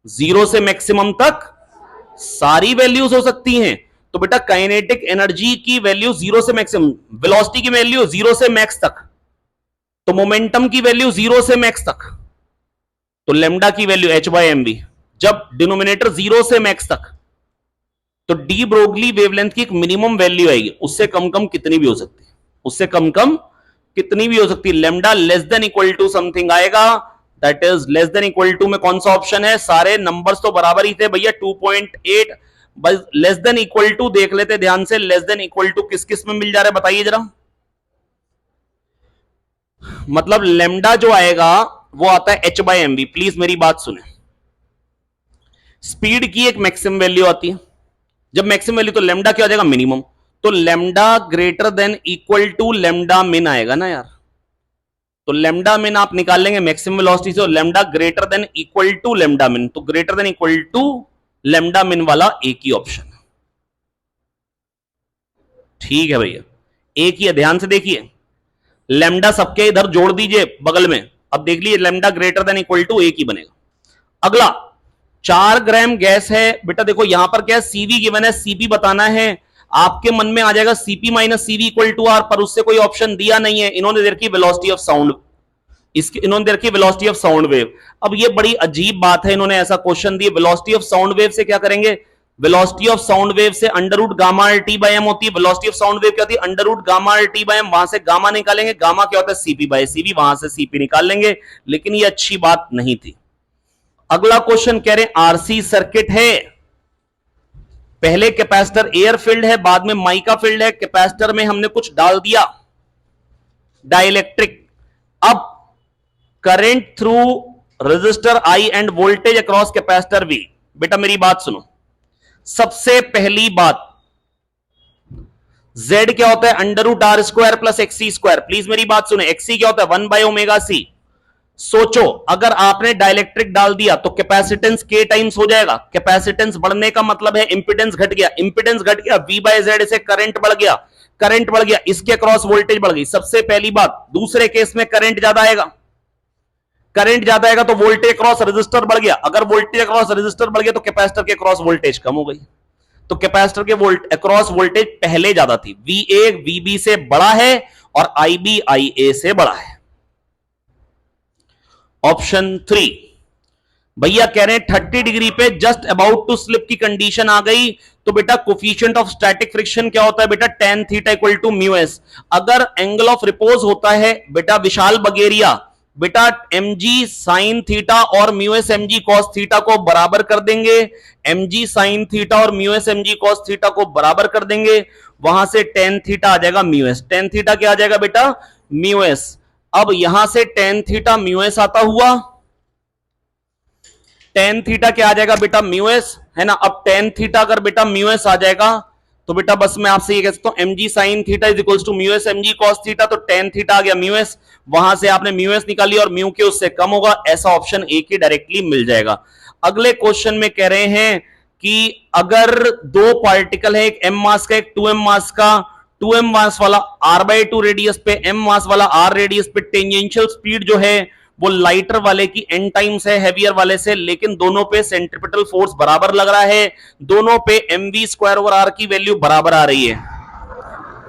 0 से मैक्सिमम तक सारी वैल्यूज हो सकती हैं। तो बेटा काइनेटिक एनर्जी की वैल्यू 0 से मैक्सिमम, वेलोसिटी की वैल्यू 0 से मैक्स तक, तो मोमेंटम की वैल्यू 0 से मैक्स तक, तो लेमडा की वैल्यू h बाय mv, जब डिनोमिनेटर 0 से मैक्स तक, तो डी ब्रोगली वेवलेंथ की एक मिनिमम वैल्यू आएगी, उससे कम कम कितनी भी हो सकती है, उससे कम कम कितनी भी हो सकती है। Lambda less than equal to something आएगा, that is less than equal to में कौन सा ऑप्शन है? सारे नंबर्स तो बराबर ही थे भैया, 2.8 बस लेस देन इक्वल टू देख लेते ध्यान से, लेस देन इक्वल टू किस किस में मिल जा रहा है बताइए जरा। मतलब लेमडा जो आएगा वो आता है H by M V. Please मेरी बात सुने, स्पीड की एक मैक्सिमम वैल्यू आती है, जब मैक्सिमम वैल्यू तो लेमडा क्या हो जाएगा मिनिमम, तो lambda greater than equal to lambda min आएगा ना यार। तो लेमडा मिन आप निकाल लेंगे मैक्सिमम वेलोसिटी से, और lambda greater than equal to lambda min, तो greater than equal to lambda min वाला एक ही ऑप्शन है। ठीक है भैया, एक ही है, ध्यान से देखिए, लेमडा सबके इधर जोड़ दीजिए बगल में, अब देख लीजिए lambda greater than equal to एक ही बनेगा। अगला 4 ग्राम गैस है बेटा, देखो यहां पर क्या है, सीवी गिवन है, सीपी बताना है। आपके मन में आ जाएगा CP minus CV equal to R, पर उससे कोई ऑप्शन दिया नहीं है, इन्होंने दे रखी वेलोसिटी ऑफ साउंड, इसकी इन्होंने दे रखी वेलोसिटी ऑफ साउंड वेव। अब ये बड़ी अजीब बात है, इन्होंने ऐसा क्वेश्चन दिया, वेलोसिटी ऑफ साउंड वेव से क्या करेंगे, वेलोसिटी ऑफ साउंड वेव से under root gamma R T by M होती है, वेलोसिटी ऑफ साउंड वेव क्या होती है, under root gamma R T by M, वहां से गामा निकालेंगे, गामा क्या होता है सीपी बाई सीवी, वहां से सीपी निकाल लेंगे, लेकिन ये अच्छी बात नहीं थी। अगला क्वेश्चन कह रहे हैं आरसी सर्किट है, पहले कैपेसिटर एयर फील्ड है, बाद में माइका फील्ड है, कैपेसिटर में हमने कुछ डाल दिया डाइलेक्ट्रिक, अब current through resistor I and voltage across capacitor V. बेटा मेरी बात सुनो, सबसे पहली बात, Z क्या होता है under root R square plus XC square, please मेरी बात सुने, एक्सी क्या होता है 1 बाय ओमेगा सी। सोचो अगर आपने डाइलेक्ट्रिक डाल दिया तो कैपेसिटेंस के टाइम्स हो जाएगा, कैपेसिटेंस बढ़ने का मतलब है इंपिडेंस घट गया, इंपिडेंस घट गया V बाय Z से करंट बढ़ गया, करंट बढ़ गया, इसके क्रॉस वोल्टेज बढ़ गई, सबसे पहली बात। दूसरे केस में करंट ज्यादा आएगा, करंट ज्यादा आएगा तो वोल्टेज क्रॉस रेजिस्टर बढ़ गया, अगर वोल्टेज क्रॉस रेजिस्टर बढ़ गया तो कैपेसिटर के क्रॉस वोल्टेज कम हो गई, तो कैपेसिटर के क्रॉस वोल्टेज पहले ज्यादा थी, VA VB से बड़ा है और IB IA से बड़ा है। ऑप्शन 3, भैया कह रहे हैं 30 डिग्री पे जस्ट अबाउट टू स्लिप की कंडीशन आ गई, तो बेटा कोफिशिएंट ऑफ स्टैटिक फ्रिक्शन क्या होता है बेटा tan theta equal to mu S. अगर एंगल ऑफ रिपोज होता है बेटा विशाल बगेरिया, बेटा mg sin थीटा और mu S mg cos theta को बराबर कर देंगे, mg sin थीटा और mu S mg cos theta को बराबर कर देंगे, वहां से tan थीटा आ जाएगा म्यू एस, tan थीटा क्या आ जाएगा बेटा म्यू एस। अब यहां से tan थीटा म्यू एस आता हुआ, tan थीटा क्या आ जाएगा बेटा म्यू एस है ना। अब tan थीटा अगर बेटा म्यू एस आ जाएगा तो बेटा बस मैं आपसे ये कह सकता हूं mg sin theta is equals to mu S mg cos theta, तो tan थीटा आ गया म्यू एस, वहां से आपने म्यू एस निकाली और म्यू के उससे कम होगा, ऐसा ऑप्शन ए की डायरेक्टली मिल जाएगा। अगले क्वेश्चन में कह रहे हैं कि अगर दो पार्टिकल है, एक m मास का एक 2m मास का, 2m मास वाला r/2 रेडियस पे, m मास वाला r रेडियस पे, टेंजेंशियल स्पीड जो है वो लाइटर वाले की n टाइम्स है हेवियर वाले से, लेकिन दोनों पे सेंट्रिपिटल फोर्स बराबर लग रहा है, दोनों पे mv स्क्वायर ओवर r की वैल्यू बराबर आ रही है,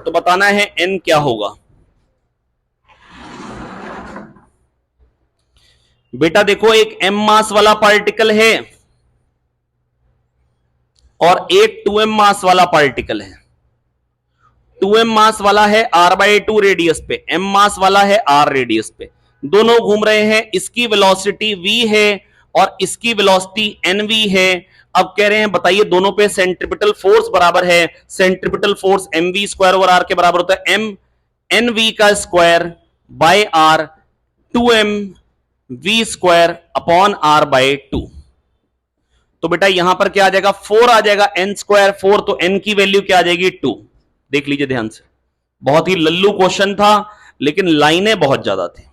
तो बताना है n क्या होगा। बेटा देखो एक m मास वाला पार्टिकल है और एक 2m मास वाला पार्टिकल है, 2m मास वाला है r/2 रेडियस पे, m मास वाला है r रेडियस पे, दोनों घूम रहे हैं, इसकी वेलोसिटी v है और इसकी वेलोसिटी nv है। अब कह रहे हैं बताइए दोनों पे सेंट्रिपिटल फोर्स बराबर है, centripetal force mv square over r के बराबर होता है m nv का square by r 2m v square upon r/2। तो बेटा यहां पर क्या आ जाएगा 4 आ जाएगा, n स्क्वायर 4, तो n की वैल्यू क्या आ जाएगी 2। देख लीजिए ध्यान से, बहुत ही लल्लू क्वेश्चन था लेकिन लाइनें बहुत ज्यादा थी।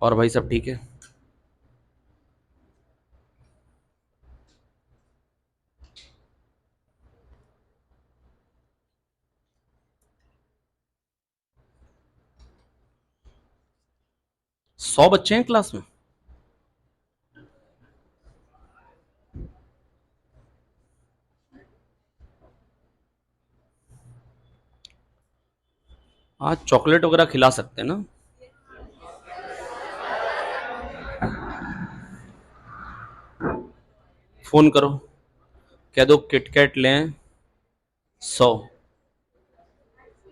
और भाई सब ठीक है? सौ बच्चे हैं क्लास में? आज चॉकलेट वगैरह खिला सकते हैं ना? फोन करो, कह दो किटकैट लें 100,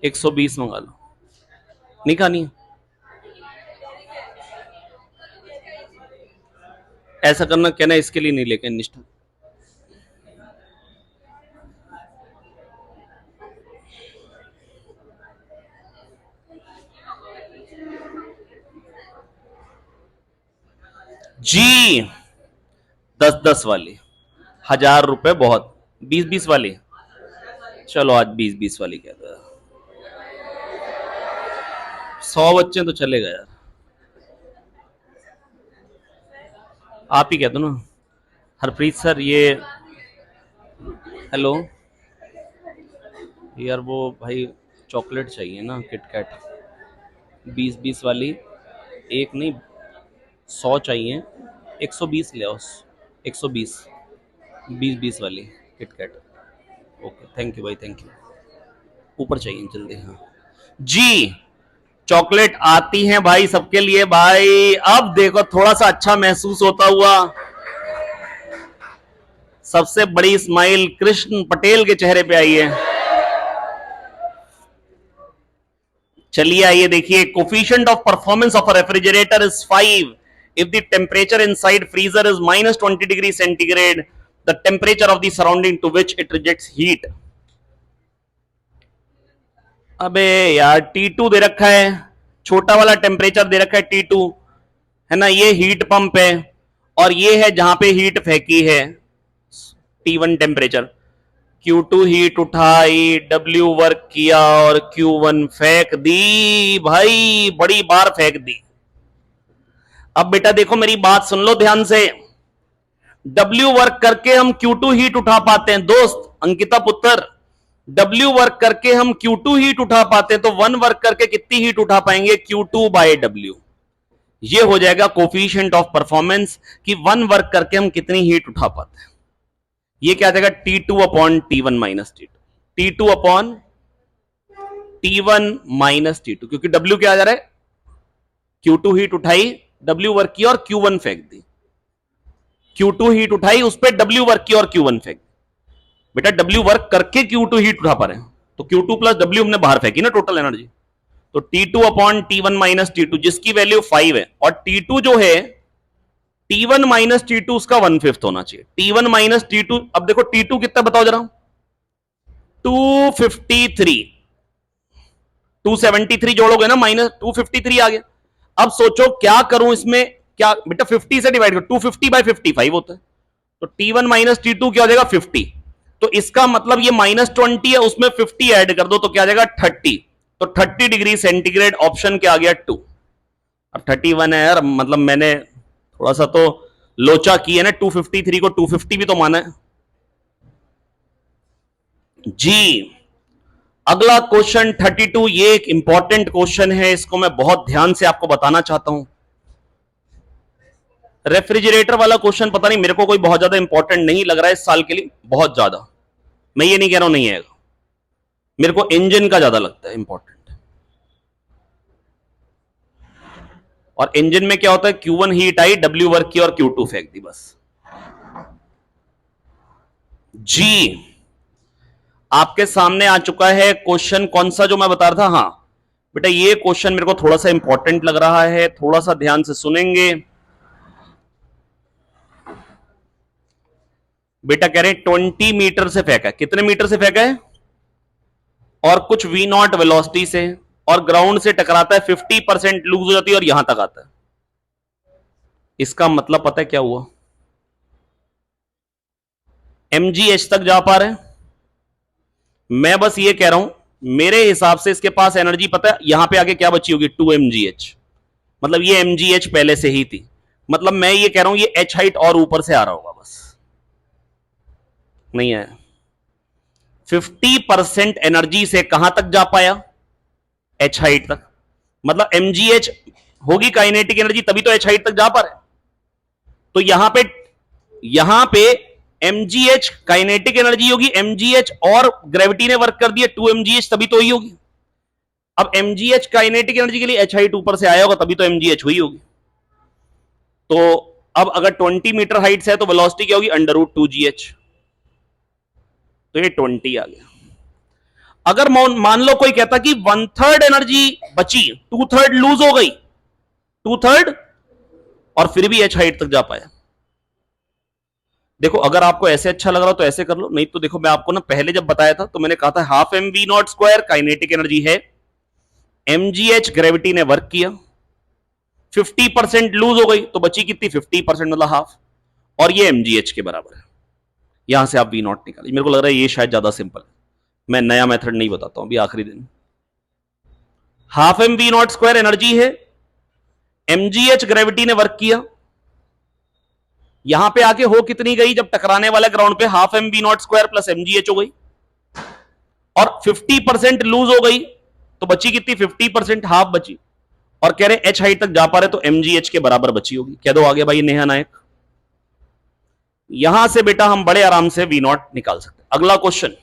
120 मंगा लो। नहीं खानी है? ऐसा करना, कहना इसके लिए नहीं लेके निष्ठा। जी 10-10 वाली, 1000 रुपए बहुत। 20-20 वाली, चलो आज 20-20 वाली कह दो। 100 बच्चे तो चलेगा यार, आप ही कह दो ना। हरप्रीत सर ये, हेलो यार, वो भाई चॉकलेट चाहिए ना किटकैट, 20-20 वाली, एक नहीं 100 चाहिए, 120 ले आओ, 120, 20-20 वाली किटकैट। ओके थैंक यू भाई, थैंक यू। ऊपर चाहिए जल्दी, हाँ जी। चॉकलेट आती हैं भाई सबके लिए भाई। अब देखो थोड़ा सा अच्छा महसूस होता हुआ, सबसे बड़ी स्माइल कृष्ण पटेल के चेहरे पे आई है। चलिए आइए देखिए, coefficient of performance of a refrigerator is 5 if the temperature inside freezer is -20 degree centigrade, the temperature of the surrounding to which it rejects heat। अबे यार T2 दे रखा है, छोटा वाला टेम्परेचर दे रखा है T2, है ना, ये हीट पंप है, और ये है जहां पे हीट फेंकी है T1 टेम्परेचर। Q2 हीट उठाई, W वर्क किया और Q1 फेंक दी भाई, बड़ी बार फेंक दी। अब बेटा देखो मेरी बात सुन लो ध्यान से, W वर्क करके हम Q2 हीट उठा पाते हैं दोस्त, अंकिता पुत्र, W वर्क करके हम Q2 हीट उठा पाते हैं, तो 1 वर्क करके कितनी हीट उठा पाएंगे, Q2 बाय W। ये हो जाएगा कोफिशिएंट ऑफ परफॉर्मेंस कि 1 वर्क करके हम कितनी हीट उठा पाते हैं। ये क्या आ जाएगा, T2 upon T1 minus T2, T2 upon T1 minus T2, क्योंकि W क्या आ जा रहा है, Q2 हीट उठाई, W वर्क की और Q1 फेंक दी, Q2 हीट उठाई, उस पर W वर्क की और Q1 फेंक दी। बेटा W वर्क करके Q2 हीट उठा पा रहे हैं, तो Q2 प्लस W हमने बाहर फेंकी ना टोटल एनर्जी, तो T2 upon T1 minus T2 जिसकी वैल्यू 5 है, और T2 जो है T1 माइनस T2 उसका 1/5 होना चाहिए। T1 माइनस T2, अब देखो T2 कितना बताओ जरा, 253, 273 जोड़ोगे ना, माइनस 253 आ गया। अब सोचो क्या करूं इसमें, क्या बेटा 50 से डिवाइड करो, 250 बाई 55 होता है, तो T1 माइनस T2 क्या हो जाएगा 50, तो इसका मतलब ये -20 है, उसमें 50 ऐड कर दो तो क्या आ जाएगा 30, तो 30 डिग्री सेंटीग्रेड ऑप्शन क्या आ गया 2। अब 31 है यार, मतलब मैंने थोड़ा सा तो लोचा की है ना, 253 को 250 भी तो माना है जी। अगला क्वेश्चन 32, ये एक इंपॉर्टेंट क्वेश्चन है, इसको मैं बहुत ध्यान से आपको बताना चाहता हूं। रेफ्रिजरेटर वाला क्वेश्चन पता नहीं मेरे को कोई बहुत ज्यादा इंपॉर्टेंट नहीं लग रहा है इस साल के लिए, बहुत ज्यादा, मैं ये नहीं कह रहा हूं नहीं आएगा, मेरे को इंजन का ज्यादा लगता है इंपॉर्टेंट। और इंजन में क्या होता है, Q1 हीट आई, W वर्क की और Q2 फेंक दी बस जी। आपके सामने आ चुका है क्वेश्चन, कौन सा जो मैं बता रहा था, हाँ बेटा ये क्वेश्चन मेरे को थोड़ा सा इंपॉर्टेंट लग रहा है, थोड़ा सा ध्यान से सुनेंगे। बेटा कह रहे हैं 20 मीटर से फेंका है, कितने मीटर से फेंका है, और कुछ V0 वेलोसिटी से, और ग्राउंड से टकराता है, 50% लूज हो जाती है और यहां तक आता है। इसका मतलब पता है क्या हुआ, MGH तक जा पा रहे हैं। मैं बस ये कह रहा हूं, मेरे हिसाब से इसके पास एनर्जी पता है यहां पे आगे क्या बची होगी, 2 mgh, मतलब ये mgh पहले से ही थी, मतलब मैं ये कह रहा हूं ये h हाइट और ऊपर से आ रहा होगा, बस नहीं आया। 50% एनर्जी से कहां तक जा पाया, h हाइट तक, मतलब mgh होगी काइनेटिक एनर्जी, तभी तो h हाइट तक जा पा रहे। तो यहां पे mgh काइनेटिक एनर्जी होगी, mgh और ग्रेविटी ने वर्क कर दिया 2 mgh, तभी तो ही होगी। अब mgh काइनेटिक एनर्जी के लिए h हाइट ऊपर से आया होगा, तभी तो mgh हुई होगी। तो अब अगर 20 मीटर हाइट से है तो वेलोसिटी क्या होगी, √2gh। तो ये 20 आ गया। अगर मान लो कोई कहता कि 1/3 एनर्जी बची, 2/3 लूज हो गई, 2/3 और फिर भी एच हाइट तक जा पाया। देखो अगर आपको ऐसे अच्छा लग रहा हो तो ऐसे कर लो, नहीं तो देखो मैं आपको ना पहले जब बताया था तो मैंने कहा था half M V not square kinetic energy है, mgh ग्रेविटी ने वर्क किया, 50% लूज हो गई तो बची कितनी, 50% मतलब हाफ, और ये mgh के बराबर है। यहां से आप वी नॉट निकालिए। मेरे को लग रहा है ये शायद ज्यादा सिंपल है, मैं नया मेथड नहीं बताता हूं अभी आखिरी दिन। Half M V not square energy है, mgh ग्रेविटी ने वर्क किया, यहां पे आके हो कितनी गई, जब टकराने वाले ग्राउंड पे half M V not square plus mgh हो गई, और 50% लूज हो गई तो बची कितनी, 50%, हाफ बची, और कह रहे एच हाइट तक जा पा रहे तो mgh के बराबर बची होगी। कह दो आगे भाई नेहा नायक। यहां से बेटा हम बड़े आराम से वी नॉट निकाल सकते हैं। अगला क्वेश्चन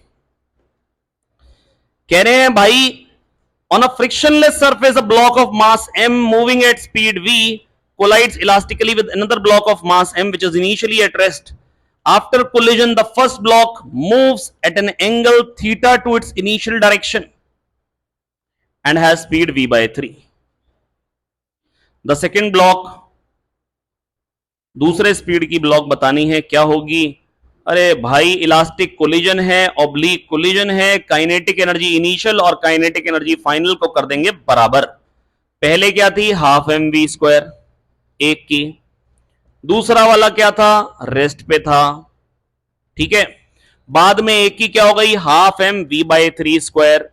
कह रहे हैं भाई on a frictionless surface a block of mass m moving at speed v collides elastically with another block of mass m which is initially at rest. After collision the first block moves at an angle theta to its initial direction and has speed v by 3. The second block, दूसरे स्पीड की ब्लॉक बतानी है क्या होगी। अरे भाई इलास्टिक कोलिजन है, ऑब्लिक कोलिजन है, काइनेटिक एनर्जी इनिशियल और काइनेटिक एनर्जी फाइनल को कर देंगे बराबर। पहले क्या थी, हाफ एम वी स्क्वायर एक की, दूसरा वाला क्या था, रेस्ट पे था, ठीक है। बाद में एक की क्या हो गई, half M V by 3 square,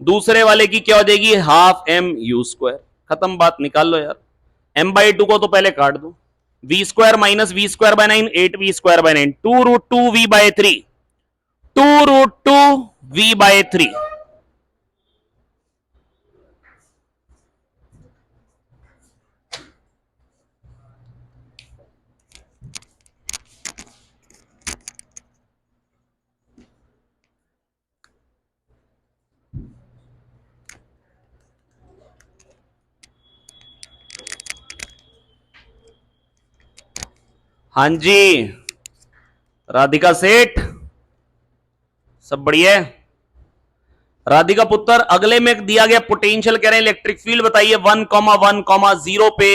दूसरे वाले की क्या हो जाएगी, हाफ एम यू स्क्वायर। खत्म बात, निकाल लो यार। एम बाई 2 को तो पहले काट दो, V square minus V square by 9, 8 V square by 9, 2√2 V by 3, 2√2 V by 3। हाँ जी राधिका सेठ, सब बढ़िया है। राधिका पुत्र, अगले में दिया गया पोटेंशियल कह रहे हैं इलेक्ट्रिक फील्ड बताइए 1,1,0 पे।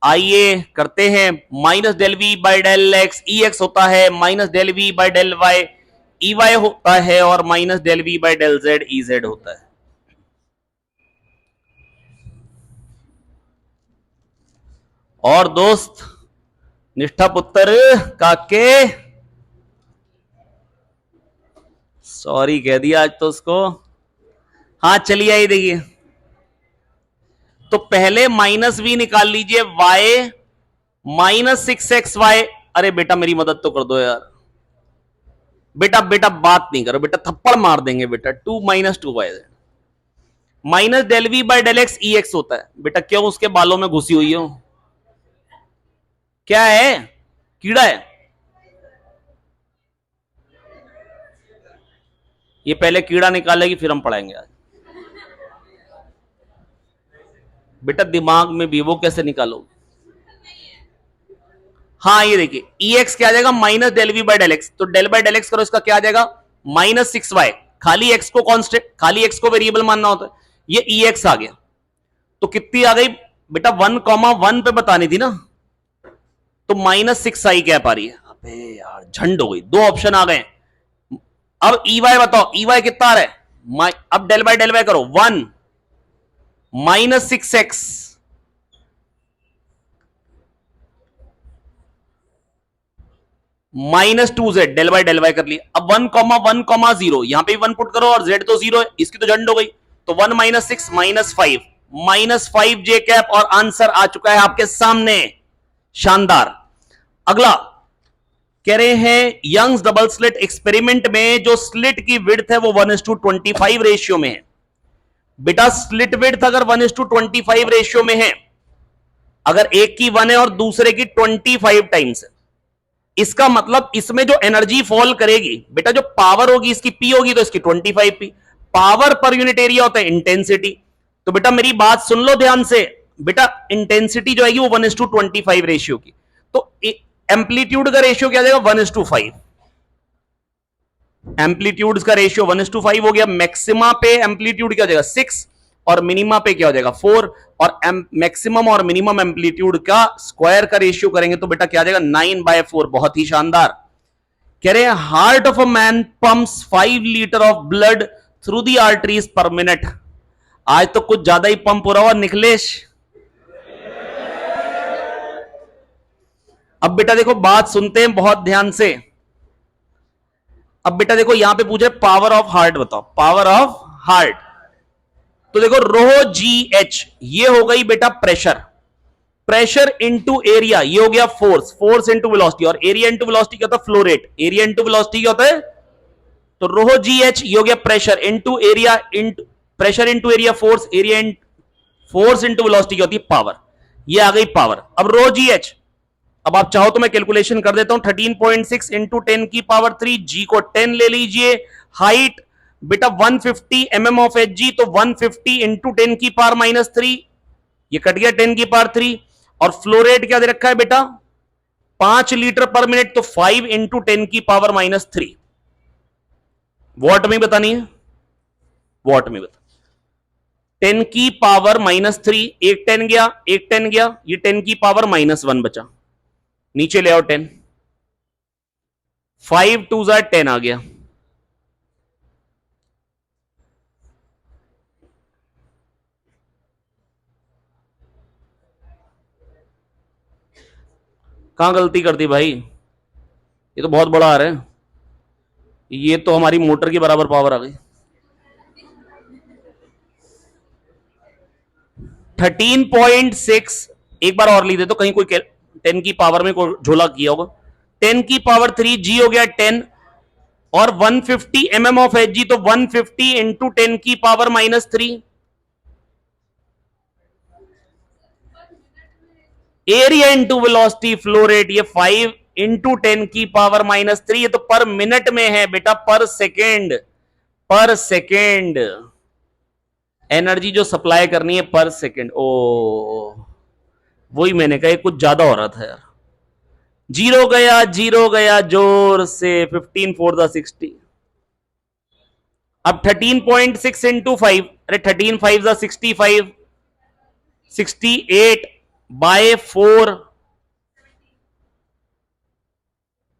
आइए करते हैं, minus del V by del X, E X होता है, minus del V by del Y E Y होता है, और minus del V by del Z E Z होता है। और दोस्त निष्ठा पुत्र काके, सॉरी कह दिया आज तो उसको। हाँ चलिए आइए देखिए, तो पहले माइनस वी निकाल लीजिए, y माइनस 6xy। अरे बेटा मेरी मदद तो कर दो यार, बेटा बेटा बात नहीं करो बेटा, थप्पड़ मार देंगे बेटा। 2 minus 2y minus del V by del X E X होता है। बेटा क्यों उसके बालों में घुसी हुई हो, क्या है, कीड़ा है? ये पहले कीड़ा निकालेगी फिर हम पढ़ाएंगे आज। बेटा दिमाग में भी वो कैसे निकालो। हाँ ये देखिए ई एक्स क्या आ जाएगा, minus del V by del X, तो डेल बाय डेल एक्स करो, इसका क्या आ जाएगा, माइनस 6y। खाली एक्स को कांस्टेंट, खाली एक्स को वेरिएबल मानना होता है, ये ई एक्स आ गया। तो कितनी आ गई बेटा, 1,1 पे बतानी थी ना, तो माइनस 6i कह पा रही है। अबे यार झंड हो गई, दो ऑप्शन आ गए। अब ई वाई बताओ, ई वाई कितना आ रहा है, अब डेल बाय डेल वाई करो, 1 minus 6x minus 2z, del by del Y कर लिया। अब 1,1,0 यहां पे 1 पुट करो और z तो 0 है, इसकी तो झंड हो गई, तो 1 माइनस 6 माइनस 5 माइनस 5 जे कैप, और आंसर आ चुका है आपके सामने। शानदार। अगला कह रहे हैं यंग्स डबल स्लिट एक्सपेरिमेंट में जो स्लिट की विड्थ है वो 1:25 रेशियो में है। बेटा स्लिट विड्थ अगर 1:25 रेशियो में है, अगर एक की 1 है और दूसरे की 25 टाइम्स है, इसका मतलब इसमें जो एनर्जी फॉल करेगी, बेटा जो पावर होगी इसकी P होगी तो इसकी 25 P। Power per unit area होता है इंटेंसिटी। तो बेटा मेरी बात सुन लो ध्यान से, बेटा इंटेंसिटी जो आएगी वो 1:25 रेशियो की, तो एम्पलीट्यूड का रेशियो क्या आ जाएगा, 1:5। एम्पलीट्यूड का रेशियो 1:5 हो गया। मैक्सिमा पे एम्पलीट्यूड क्या हो जाएगा 6 और मिनिमा पे क्या हो जाएगा 4 और मैक्सिमम और मिनिमम एम्पलीट्यूड का स्क्वायर का रेशियो करेंगे तो बेटा क्या आ जाएगा 9/4। बहुत ही शानदार। कह रहे हैं heart of a man pumps 5 litre of blood through the arteries पर मिनट। आज तो कुछ ज्यादा ही पंप हो रहा हुआ निखिलेश। अब बेटा देखो बात सुनते हैं बहुत ध्यान से। अब बेटा देखो यहां पे पूछे पावर ऑफ हार्ट बताओ, पावर ऑफ हार्ट। तो देखो रो जी एच ये हो गई बेटा प्रेशर, प्रेशर इंटू एरिया ये हो गया फोर्स, फोर्स इंटू वेलोसिटी, और एरिया इंटू वेलोसिटी क्या होता है flow rate, area into velocity क्या होता है। तो रो जी एच ये हो गया pressure into area, into pressure into area force, area force into velocity क्या होती है पावर। ये आ गई पावर। अब रो जी एच, अब आप चाहो तो मैं कैलकुलेशन कर देता हूं 13.6 इंटू 10 की पावर 3, जी को 10 ले लीजिए। हाइट बेटा 150 mm ऑफ एच जी, तो 150 इंटू 10 की पावर -3, ये कट गया 10 की पावर 3। और फ्लो रेट क्या दे रखा है बेटा 5 लीटर पर मिनट, तो 5 इंटू 10 की पावर -3। वॉट में बतानी है, वॉट में बता। 10 की पावर -3, एक 10 गया, एक 10 गया, ये 10 की पावर -1 बचा, नीचे ले आओ 10, 5 2 10 आ गया। कहां गलती कर दी भाई, ये तो बहुत बड़ा आ रहा है, ये तो हमारी मोटर के बराबर पावर आ गई। 13.6 एक बार और ली दे तो कहीं कोई 10 की पावर में कोई झोला किया होगा। 10 की पावर 3, जी हो गया 10 और 150 mm ऑफ एच जी, तो 150 इंटू 10 की power -3। Area into velocity flow rate ये 5 इंटू 10 की पावर -3, ये तो पर मिनट में है बेटा, पर सेकेंड, पर सेकेंड एनर्जी जो सप्लाई करनी है पर सेकेंड। ओ वही मैंने कहा कुछ ज्यादा हो रहा था यार। जीरो गया, जीरो गया जोर से, 15 4 60। अब 13.6 इंटू 5, अरे 13 5 65, 68/4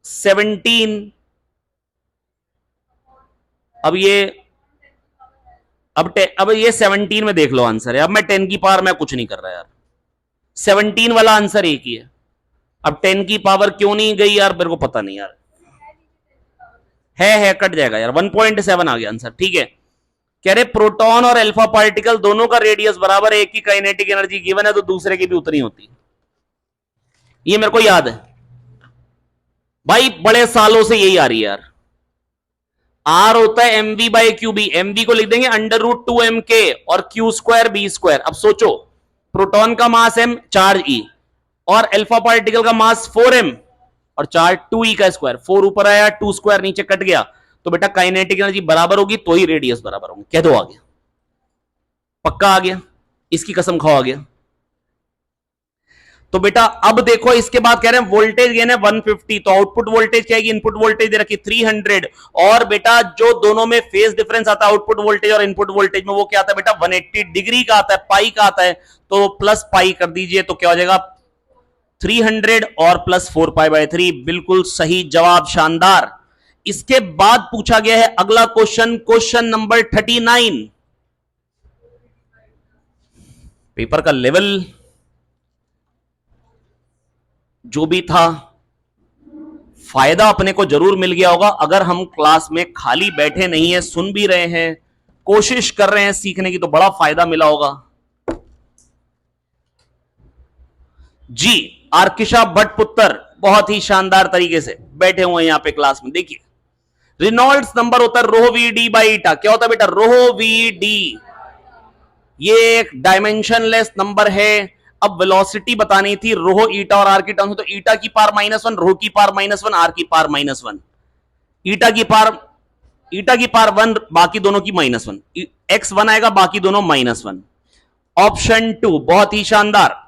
17। अब ये 17 में देख लो आंसर है। अब मैं 10 की पावर में कुछ नहीं कर रहा यार, 17 वाला आंसर एक ही है। अब 10 की पावर क्यों नहीं गई यार मेरे को पता नहीं यार, है कट जाएगा यार, 1.7 आ गया आंसर। ठीक है, कह रहे प्रोटॉन और अल्फा पार्टिकल दोनों का रेडियस बराबर है, एक की काइनेटिक एनर्जी गिवन है तो दूसरे की भी उतनी होती, ये मेरे को याद है भाई, बड़े सालों से यही आ रही है यार। आर होता है MV by Q B, MV को लिख देंगे √2m k और Q²B²। अब सोचो प्रोटॉन का मास m, चार्ज E, और अल्फा पार्टिकल का मास 4m और चार्ज 2e का स्क्वायर, 4 ऊपर आया 2 स्क्वायर नीचे कट गया, तो बेटा काइनेटिक एनर्जी बराबर होगी तो ही रेडियस बराबर होगी। कह दो आ गया, पक्का आ गया, इसकी कसम खाओ आ गया। तो बेटा अब देखो इसके बाद कह रहे हैं वोल्टेज गेन है 150, तो आउटपुट वोल्टेज क्या है, इनपुट वोल्टेज दे रखी 300, और बेटा जो दोनों में फेज डिफरेंस आता है आउटपुट वोल्टेज और इनपुट वोल्टेज में, वो क्या आता है बेटा 180 डिग्री का आता है, पाई का आता है, तो प्लस पाई कर दीजिए तो क्या हो जाएगा 300 और प्लस 4π/3। बिल्कुल सही जवाब, शानदार। इसके बाद पूछा गया है अगला क्वेश्चन, क्वेश्चन नंबर 39। पेपर का लेवल जो भी था, फायदा अपने को जरूर मिल गया होगा अगर हम क्लास में खाली बैठे नहीं है, सुन भी रहे हैं, कोशिश कर रहे हैं सीखने की, तो बड़ा फायदा मिला होगा जी। आर्किशा भट्टपुत्र बहुत ही शानदार तरीके से बैठे हुए हैं यहां पे क्लास में। देखिए रिनॉल्ड्स नंबर होता है रो वी डी बाई ईटा, क्या होता है बेटा रो वी डी, ये एक डायमेंशनलेस नंबर है। अब वेलोसिटी बतानी थी रो ईटा और आर की टर्म्स में, तो ईटा की पावर -1, रो की पावर -1, आर की पावर -1, ईटा की पावर 1, बाकी दोनों की -1, x 1 आएगा बाकी दोनों -1। ऑप्शन 2 बहुत ही शानदार।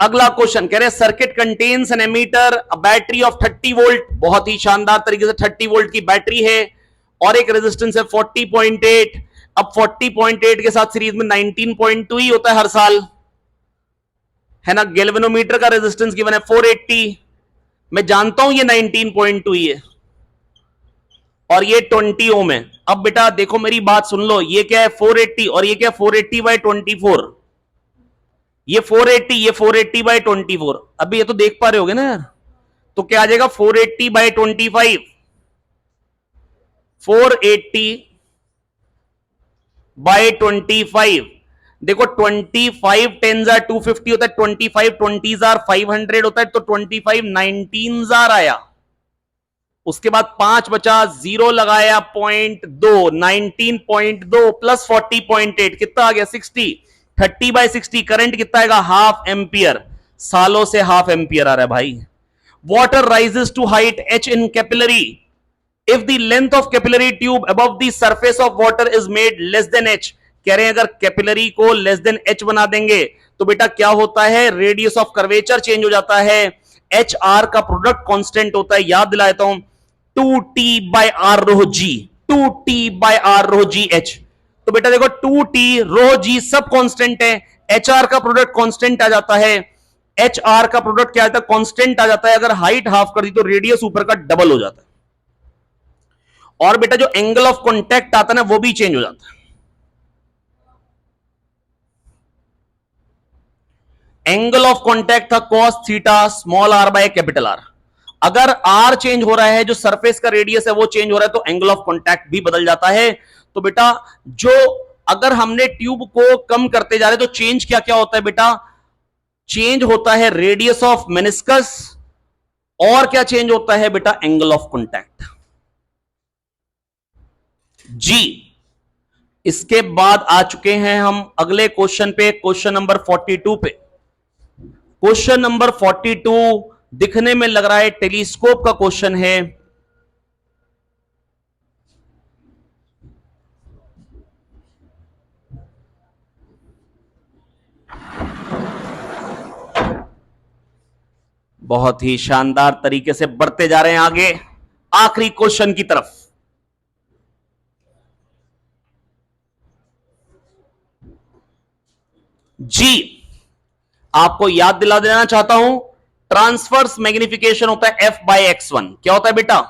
अगला क्वेश्चन कह रहे circuit contains an ammeter, a battery of 30 volt, बहुत ही शानदार तरीके से 30 वोल्ट की बैटरी है, और एक रेजिस्टेंस है 40.8। अब 40.8 के साथ सीरीज में 19.2 ही होता है हर साल, है ना। गैल्वेनोमीटर का रेजिस्टेंस गिवन है 480, मैं जानता हूं ये 19.2 ही है, और ये 20 ओम है। अब बेटा देखो मेरी बात सुन लो, ये क्या है 480 और ये क्या 480 बाय 24, ये 480, ये 480 बाय 24। अभी ये तो देख पा रहे होगे ना यार, तो क्या आ जाएगा 480 बाय 25, 480 बाय 25। देखो 25 टेन आर 250 होता है, 25 20 आर 500 होता है, तो 25 19 आर आया। उसके बाद 5 बचा, जीरो लगाया, 0.2, 19.2 प्लस 40.8 कितना आ गया 60। 30 बाय 60 करंट कितना आएगा हाफ एम्पियर, सालों से हाफ एम्पियर आ रहा है भाई। Water rises to height h in capillary if the length of capillary tube above the surface of water is made less than h। कह रहे हैं अगर कैपिलरी को लेस देन h बना देंगे तो बेटा क्या होता है, रेडियस ऑफ कर्वेचर चेंज हो जाता है। एच आर का प्रोडक्ट कांस्टेंट होता है, याद दिला देता हूं, 2t by R rho G, 2t by R rho G H. तो बेटा देखो 2t रो जी सब कांस्टेंट है, एच आर का प्रोडक्ट कांस्टेंट आ जाता है। एच आर का प्रोडक्ट क्या आता है, कांस्टेंट आ जाता है। अगर हाइट हाफ कर दी तो रेडियस ऊपर का डबल हो जाता है, और बेटा जो एंगल ऑफ कॉन्टैक्ट आता है ना वो भी चेंज हो जाता है। एंगल ऑफ कॉन्टैक्ट था cos theta small R by capital R. अगर आर चेंज हो रहा है, जो सरफेस का रेडियस है वो चेंज हो रहा है, तो एंगल ऑफ कॉन्टैक्ट भी बदल जाता है। तो बेटा जो अगर हमने ट्यूब को कम करते जा रहे तो चेंज क्या क्या होता है बेटा, चेंज होता है रेडियस ऑफ मेनिस्कस, और क्या चेंज होता है बेटा, एंगल ऑफ कॉन्टैक्ट। जी इसके बाद आ चुके हैं हम अगले क्वेश्चन पे, क्वेश्चन नंबर 42 पे। क्वेश्चन नंबर 42 दिखने में लग रहा है टेलीस्कोप का क्वेश्चन है। बहुत ही शानदार तरीके से बढ़ते जा रहे हैं आगे आखिरी क्वेश्चन की तरफ। जी आपको याद दिला देना चाहता हूं, ट्रांसवर्स मैग्निफिकेशन होता है f बाय x1। क्या होता है बेटा,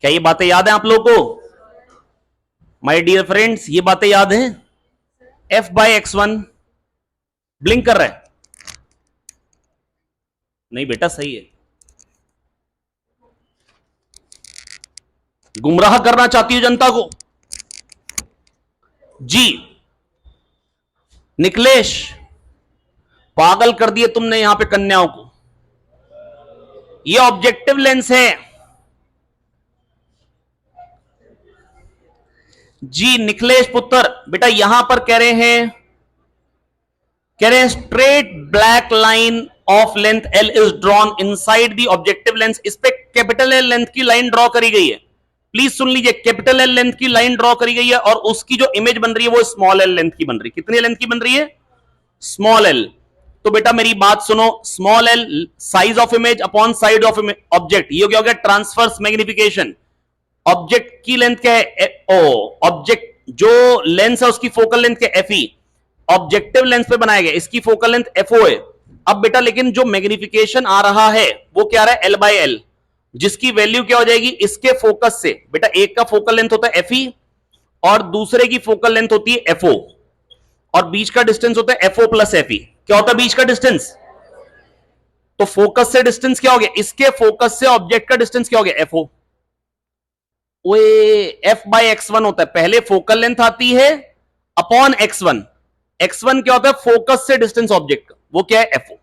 क्या ये बातें याद है आप लोगों को? माय डियर फ्रेंड्स ये बातें याद हैं? f बाय x1 ब्लिंक कर रहा है, नहीं बेटा सही है, गुमराह करना चाहती हो जनता को। जी निकलेश पागल कर दिए तुमने यहां पे कन्याओं को। ये ऑब्जेक्टिव लेंस है जी निकलेश पुत्र। बेटा यहां पर कह रहे हैं straight black line of length L is drawn inside the objective lens. इस पे कैपिटल L लेंथ की लाइन ड्रॉ करी गई है, प्लीज सुन लीजिए, कैपिटल L लेंथ की लाइन ड्रॉ करी गई है, और उसकी जो इमेज बन रही है वो स्मॉल l लेंथ की बन रही है। कितनी लेंथ की बन रही है? Small l। तो बेटा मेरी बात सुनो, small l size of image upon side of object, ये क्या हो गया ट्रांसवर्स मैग्निफिकेशन। ऑब्जेक्ट की लेंथ क्या है ओ, ऑब्जेक्ट जो लेंस है उसकी फोकल लेंथ क्या fe, ऑब्जेक्टिव लेंस पे बनाया गया, इसकी फोकल लेंथ fo है। अब बेटा लेकिन जो मैग्निफिकेशन आ रहा है वो क्या रहा है l बाय l, जिसकी वैल्यू क्या हो जाएगी इसके फोकस से। बेटा एक का फोकल लेंथ होता है fe और दूसरे की फोकल लेंथ होती है fo, और बीच का डिस्टेंस होता है fo प्लस fe। क्या होता है बीच का डिस्टेंस? तो फोकस से डिस्टेंस क्या हो गया, इसके फोकस से ऑब्जेक्ट का डिस्टेंस क्या हो गया fo। f बाय x1 होता है, पहले फोकल लेंथ आती है अपॉन x1। x1 क्या होता है फोकस से डिस्टेंस ऑब्जेक्ट का, वो क्या है fo,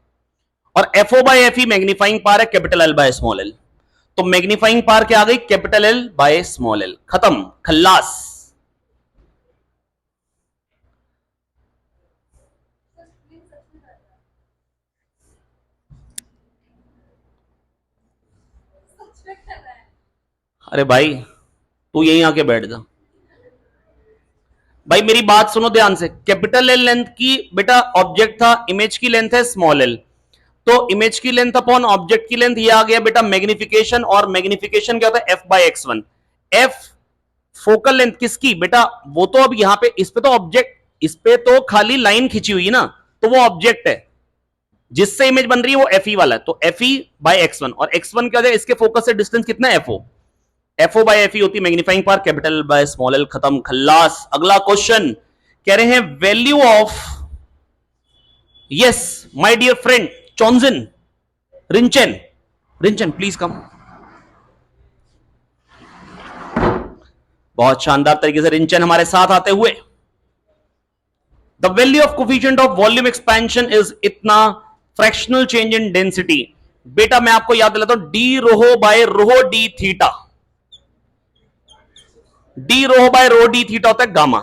और fo by fe magnifying power है capital L by small l। तो मैग्नीफाइंग पावर क्या आ गई, capital L by small l, खत्म खल्लास। अरे भाई तू यहीं आके बैठ जा भाई, मेरी बात सुनो ध्यान से। कैपिटल L लेंथ की बेटा ऑब्जेक्ट था, इमेज की लेंथ है स्मॉल l, तो इमेज की लेंथ अपॉन ऑब्जेक्ट की लेंथ ये आ गया बेटा मैग्निफिकेशन, और मैग्निफिकेशन क्या होता है f by x1। F focal length किसकी बेटा, वो तो अब यहां पे इस पे तो ऑब्जेक्ट, इस पे तो खाली लाइन खींची हुई है ना, तो वो ऑब्जेक्ट है, जिससे इमेज बन रही है वो एफ ई वाला है, तो f e by x one, और एक्स वन क्या हो जाएगा, इसके फोकस से डिस्टेंस कितना है, f o by f e होती है magnifying power, capital by small l, खत्म खल्लास। अगला क्वेश्चन कह रहे हैं value of, yes my dear friend Chonjin, Rinchen, Rinchen please come. बहुत शानदार तरीके से रिंचन हमारे साथ आते हुए। The value of coefficient of volume expansion is इतना, फ्रैक्शनल चेंज इन डेंसिटी, बेटा मैं आपको याद दिलाता हूं, D rho by rho d theta, d rho by rho d theta होता है gamma,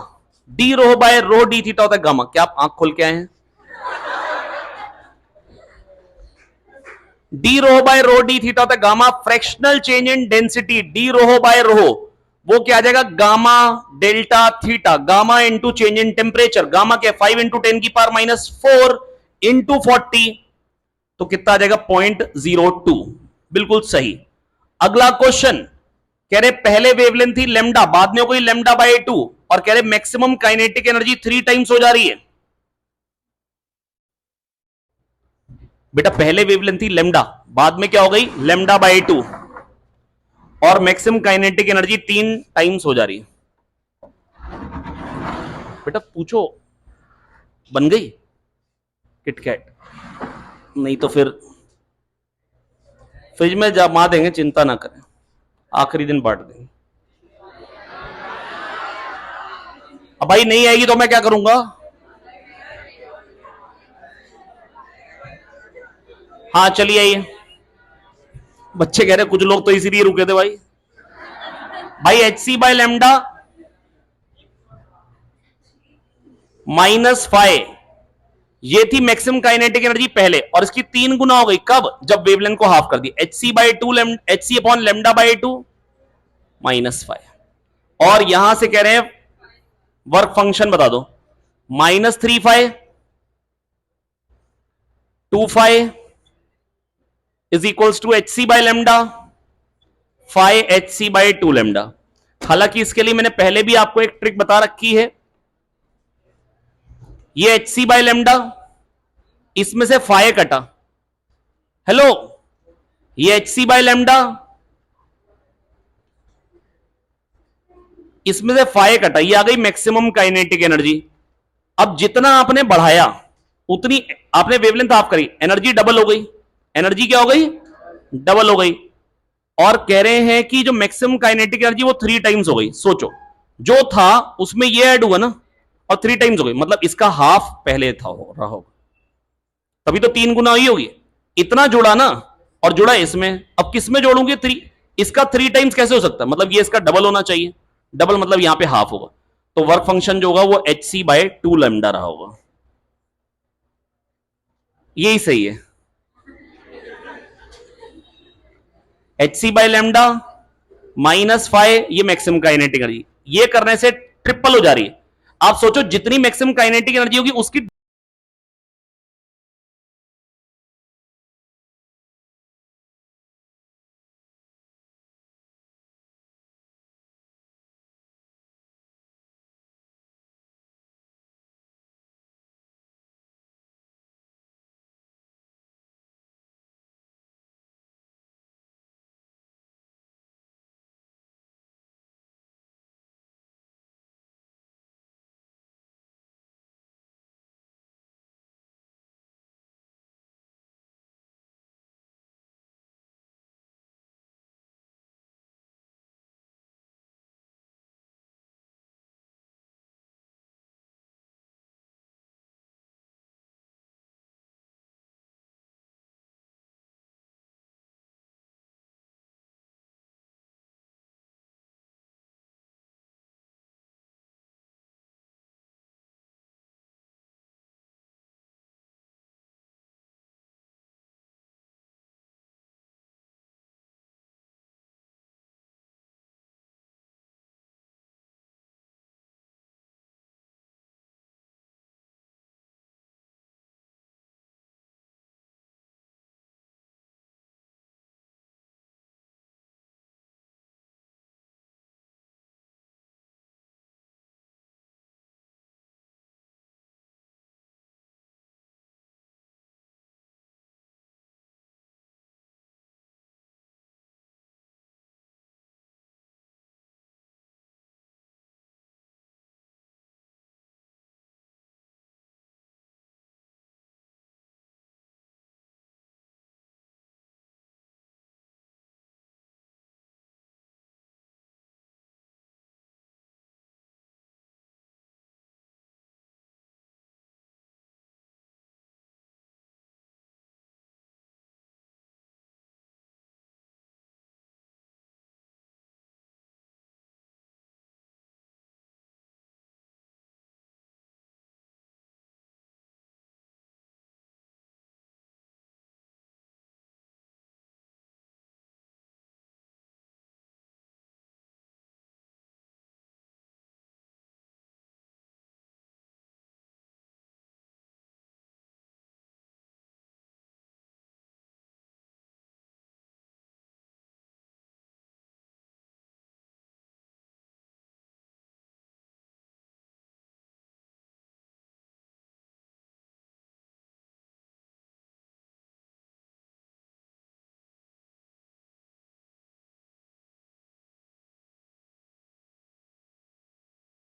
d rho by rho d theta होता है गामा। क्या आप आंख खोल के आए हैं? D rho by rho d theta होता है gamma, fractional change in density d rho by rho, वो क्या आ जाएगा, gamma delta theta, gamma into change in temperature, gamma क्या 5 इंटू 10 की पावर माइनस 4 इंटू 40, तो कितना आ जाएगा 0.02, बिल्कुल सही। अगला क्वेश्चन कह रहे पहले वेवलेंथ थी लेमडा, बाद में हो गई लेमडा बाय 2, और कह रहे मैक्सिमम काइनेटिक एनर्जी 3 टाइम्स हो जा रही है। बेटा पहले वेवलेंथ थी लेमडा, बाद में क्या हो गई लेमडा बाय 2, और मैक्सिमम काइनेटिक एनर्जी 3 टाइम्स हो जा रही है। बेटा पूछो बन गई किटकैट, नहीं तो फिर फ्रिज में जमा देंगे, चिंता ना करें, आखिरी दिन बांट देंगे। अब भाई नहीं आएगी तो मैं क्या करूंगा? हाँ चलिए आइए, बच्चे कह रहे कुछ लोग तो इसीलिए रुके थे भाई। भाई H C by lambda minus 5, ये थी मैक्सिमम काइनेटिक एनर्जी पहले, और इसकी 3 गुना हो गई कब, जब वेवलेंथ को हाफ कर दी, h C by 2 h c upon lambda by 2 minus 5, और यहां से कह रहे हैं वर्क फंक्शन बता दो, minus 3 5 is equals to H C by lambda 5 H C by 2 lambda. हालांकि इसके लिए मैंने पहले भी आपको एक ट्रिक बता रखी है, ये एच सी बाई लेमडा, इसमें से 5 कटा, हेलो ये एच सी बाई लेमडा, इसमें से 5 कटा, ये आ गई मैक्सिमम काइनेटिक एनर्जी। अब जितना आपने बढ़ाया उतनी आपने वेवलेंथ ऑफ करी, एनर्जी डबल हो गई, एनर्जी क्या हो गई, डबल हो गई, और कह रहे हैं कि जो मैक्सिमम काइनेटिक एनर्जी वो 3 टाइम्स हो गई। सोचो जो था उसमें ये ऐड हुआ ना, और 3 टाइम्स हो गई, मतलब इसका हाफ पहले था हो रहा होगा, तभी तो 3 गुना ही होगी, इतना जुड़ा ना, और जुड़ा इसमें, अब किस में जोड़ूंगे 3, इसका 3 टाइम्स कैसे हो सकता है, मतलब ये इसका डबल होना चाहिए, डबल मतलब यहां पे हाफ होगा, तो वर्क फंक्शन जो होगा वो एच सी बाय 2 लेमडा रहा होगा, यही सही है, H C by lambda minus 5, ये मैक्सिमम काइनेटिक एनर्जी, ये करने से ट्रिपल हो जा रही है। आप सोचो जितनी मैक्सिमम काइनेटिक एनर्जी होगी उसकी